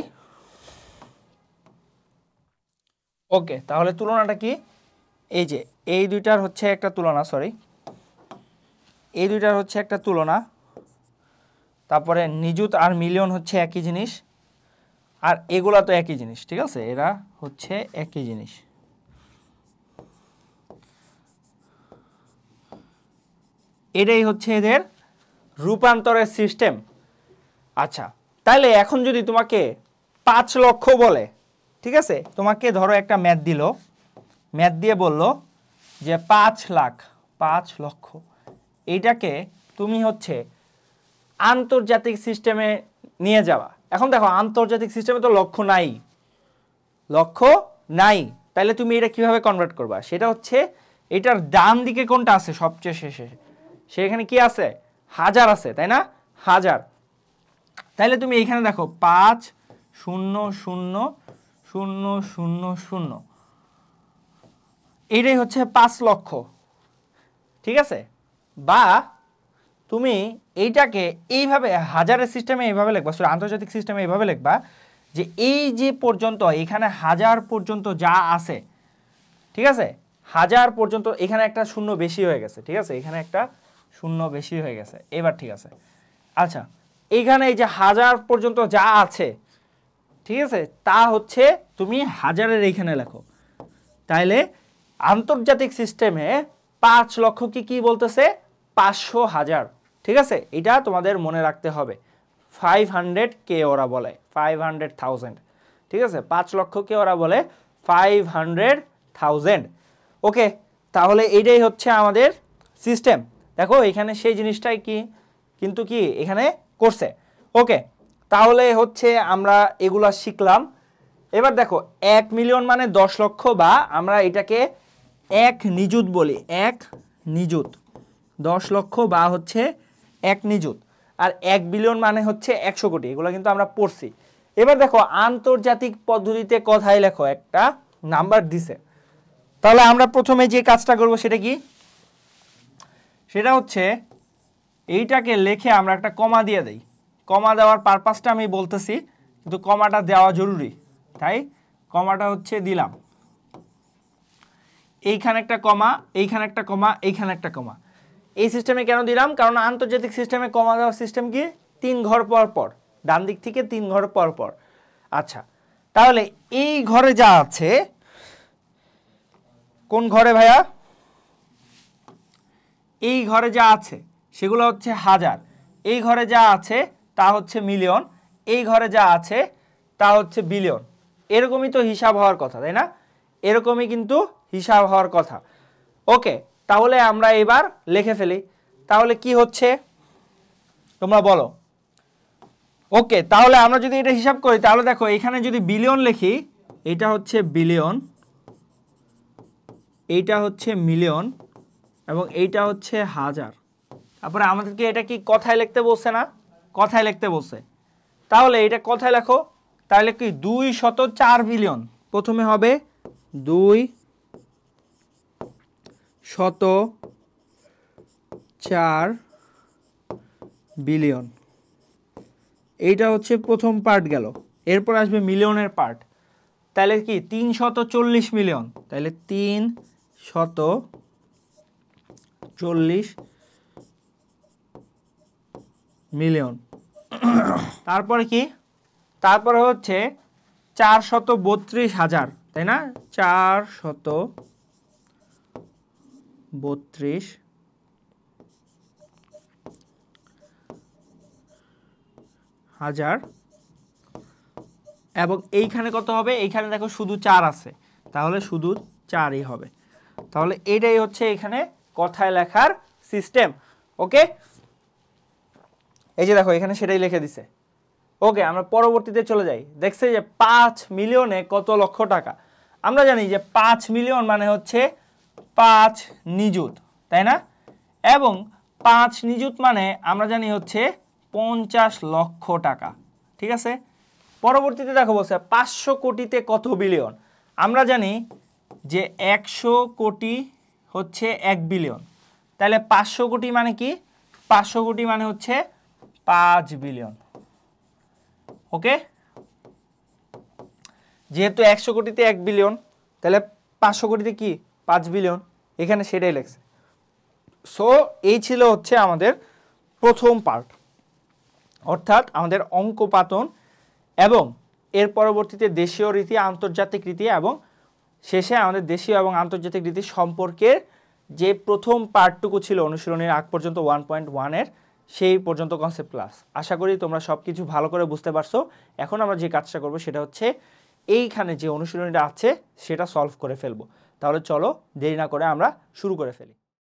ওকে, তাহলে তুলনাটা কি, এই যে এই দুইটার হচ্ছে একটা তুলনা, সরি, এই দুইটার হচ্ছে একটা তুলনা। তারপরে নিযুত আর মিলিয়ন হচ্ছে একই জিনিস, আর এগুলা তো একই জিনিস। ঠিক আছে, এরা হচ্ছে একই জিনিস। এটাই হচ্ছে এদের রূপান্তরের সিস্টেম। আচ্ছা, তাহলে এখন যদি তোমাকে 5 লক্ষ বলে, ঠিক আছে, তোমাকে ধরো একটা ম্যাথ দিল, ম্যাথ দিয়ে বলল যে 5 লাখ, 5 লক্ষ, এইটাকে তুমি হচ্ছে আন্তর্জাতিক সিস্টেমে নিয়ে যাওয়া। এখন দেখো, আন্তর্জাতিক সিস্টেমে তো লক্ষ নাই, লক্ষ নাই, তাহলে তুমি এটা কিভাবে কনভার্ট করবা? সেটা হচ্ছে এটার ডান দিকে কোনটা আছে সবচেয়ে শেষে, সেখানে কি আছে? 1000 আছে, তাই না? 1000। তাহলে তুমি এইখানে দেখো 5 0 0 0 0 0, এইটাই হচ্ছে 5 লক্ষ। ঠিক আছে, বা তুমি এইটাকে এইভাবে হাজারের সিস্টেমে এইভাবে লিখবা, সরি আন্তর্জাতিক সিস্টেমে এইভাবে লিখবা যে এই যে পর্যন্ত এখানে 1000 পর্যন্ত যা আছে, ঠিক আছে, 1000 পর্যন্ত, এখানে একটা শূন্য বেশি হয়ে গেছে। ঠিক আছে, এখানে একটা শূন্য বেশি হয়ে গেছে, এবার ঠিক আছে। আচ্ছা, এইখানে এই যে 1000 পর্যন্ত যা আছে, ঠিক আছে, তা হচ্ছে তুমি হাজারের এইখানে লেখো। তাইলে আন্তর্জাতিক সিস্টেমে 5 লক্ষ কি বলতেছে? 500,000। ঠিক আছে, এটা তোমাদের মনে রাখতে হবে। 500K ওরা বলে, 500,000। ঠিক আছে, 5 লক্ষকে ওরা বলে 500,000। ওকে, তাহলে এইটাই হচ্ছে আমাদের সিস্টেম। দেখো এখানে সেই জিনিসটাই কি, কিন্তু কি এখানে করছে। ওকে, তাহলে হচ্ছে আমরা এগুলা শিখলাম। এবার দেখো 1 মিলিয়ন মানে 10 লক্ষ, বা আমরা এটাকে 1 নিযুত বলি, 1 নিযুত, 10 লক্ষ বা হচ্ছে 1 নিযুত। আর 1 বিলিয়ন মানে হচ্ছে 100 কোটি, এগুলো কিন্তু আমরা পড়ছি। এবার দেখো আন্তর্জাতিক পদ্ধতিতে কথাই লেখো, একটা নাম্বার দিছে। তাহলে আমরা প্রথমে যে কাজটা করব সেটা কি? সেটা হচ্ছে এইটাকে লিখে আমরা একটা কমা দিয়ে দেই। কমা দেওয়ার পারপাসটা আমি বলতেছি, কিন্তু কমাটা দেওয়া জরুরি, তাই কমাটা হচ্ছে দিলাম। এইখানে একটা কমা, এইখানে একটা কমা, এইখানে একটা কমা। এই সিস্টেমে কেন দিলাম? কারণ আন্তর্জাতিক সিস্টেমে কমা দেওয়ার সিস্টেম কি? 3 ঘর পর পর, ডান দিক থেকে 3 ঘর পর পর। আচ্ছা, তাহলে এই ঘরে যা আছে, কোন ঘরে ভাইয়া? এই ঘরে যা আছে সেগুলো হচ্ছে 1000, এই ঘরে যা আছে তা হচ্ছে মিলিয়ন, এই ঘরে যা আছে তা হচ্ছে বিলিয়ন। এরকমই তো হিসাব হওয়ার কথা, তাই না? এরকমই কিন্তু হিসাব হওয়ার কথা। ওকে, তাহলে আমরা এবার লিখে ফেলি। তাহলে কি হচ্ছে তোমরা বলো? ওকে, তাহলে আমরা যদি এটা হিসাব করি, তাহলে দেখো এখানে যদি বিলিয়ন লিখি, এটা হচ্ছে বিলিয়ন, এইটা হচ্ছে মিলিয়ন, এবং এইটা হচ্ছে 1000। তারপরে আমাদেরকে এটা কি কথায় লিখতে বলছে না, কথায় লিখতে বলছে, তাহলে এটা কথায় লেখো। তাহলে কি 204 বিলিয়ন, প্রথমে হবে 204 বিলিয়ন, এইটা হচ্ছে প্রথম পার্ট গেল। এরপর আসবে মিলিয়নের পার্ট, তাহলে কি 340 মিলিয়ন, তাহলে 340 মিলিয়ন। তারপরে কি, তারপরে হচ্ছে 432,000, তাই না, 432,000, এবং এইখানে কত হবে, এইখানে দেখো শুধু 4 আছে, তাহলে শুধু 4ই হবে। তাহলে এটাই হচ্ছে এখানে কথায় লেখার সিস্টেম। ওকে, এই যে দেখো এখানে সেটাই লিখে দিছে। ওকে, আমরা পরবর্তীতে চলে যাই। দেখছে যে 5 মিলিয়নে কত লক্ষ টাকা। আমরা জানি যে 5 মিলিয়ন মানে হচ্ছে 5 নিযুত, তাই না, এবং 5 নিযুত মানে আমরা জানি হচ্ছে 50 লক্ষ টাকা। ঠিক আছে, পরবর্তীতে দেখো বলছে 500 কোটিতে কত বিলিয়ন। আমরা জানি যে 100 কোটি হচ্ছে 1 বিলিয়ন, তাহলে 500 কোটি মানে কি, 500 কোটি মানে হচ্ছে 5 বিলিয়ন। ওকে, যেহেতু 100 কোটিতে 1 বিলিয়ন, তাহলে 500 কোটিতে কি 5 বিলিয়ন, এখানে সেটাই লেখছে। সো এই ছিল হচ্ছে আমাদের প্রথম পার্ট, অর্থাৎ আমাদের অঙ্ক পাতন এবং এর পরবর্তীতে দেশীয় রীতি, আন্তর্জাতিক রীতি, এবং শেষে আমাদের দেশীয় এবং আন্তর্জাতিক রীতি সম্পর্কের যে প্রথম পার্টটুকু ছিল অনুশীলনের আগ পর্যন্ত 1.1-এর, সেই পর্যন্ত কনসেপ্ট ক্লাস। আশা করি তোমরা সব কিছু ভালো করে বুঝতে পারছো। এখন আমরা যে কাজটা করব সেটা হচ্ছে এইখানে যে অনুশীলনীটা আছে সেটা সলভ করে ফেলবো। তাহলে চলো দেরি না করে আমরা শুরু করে ফেলি।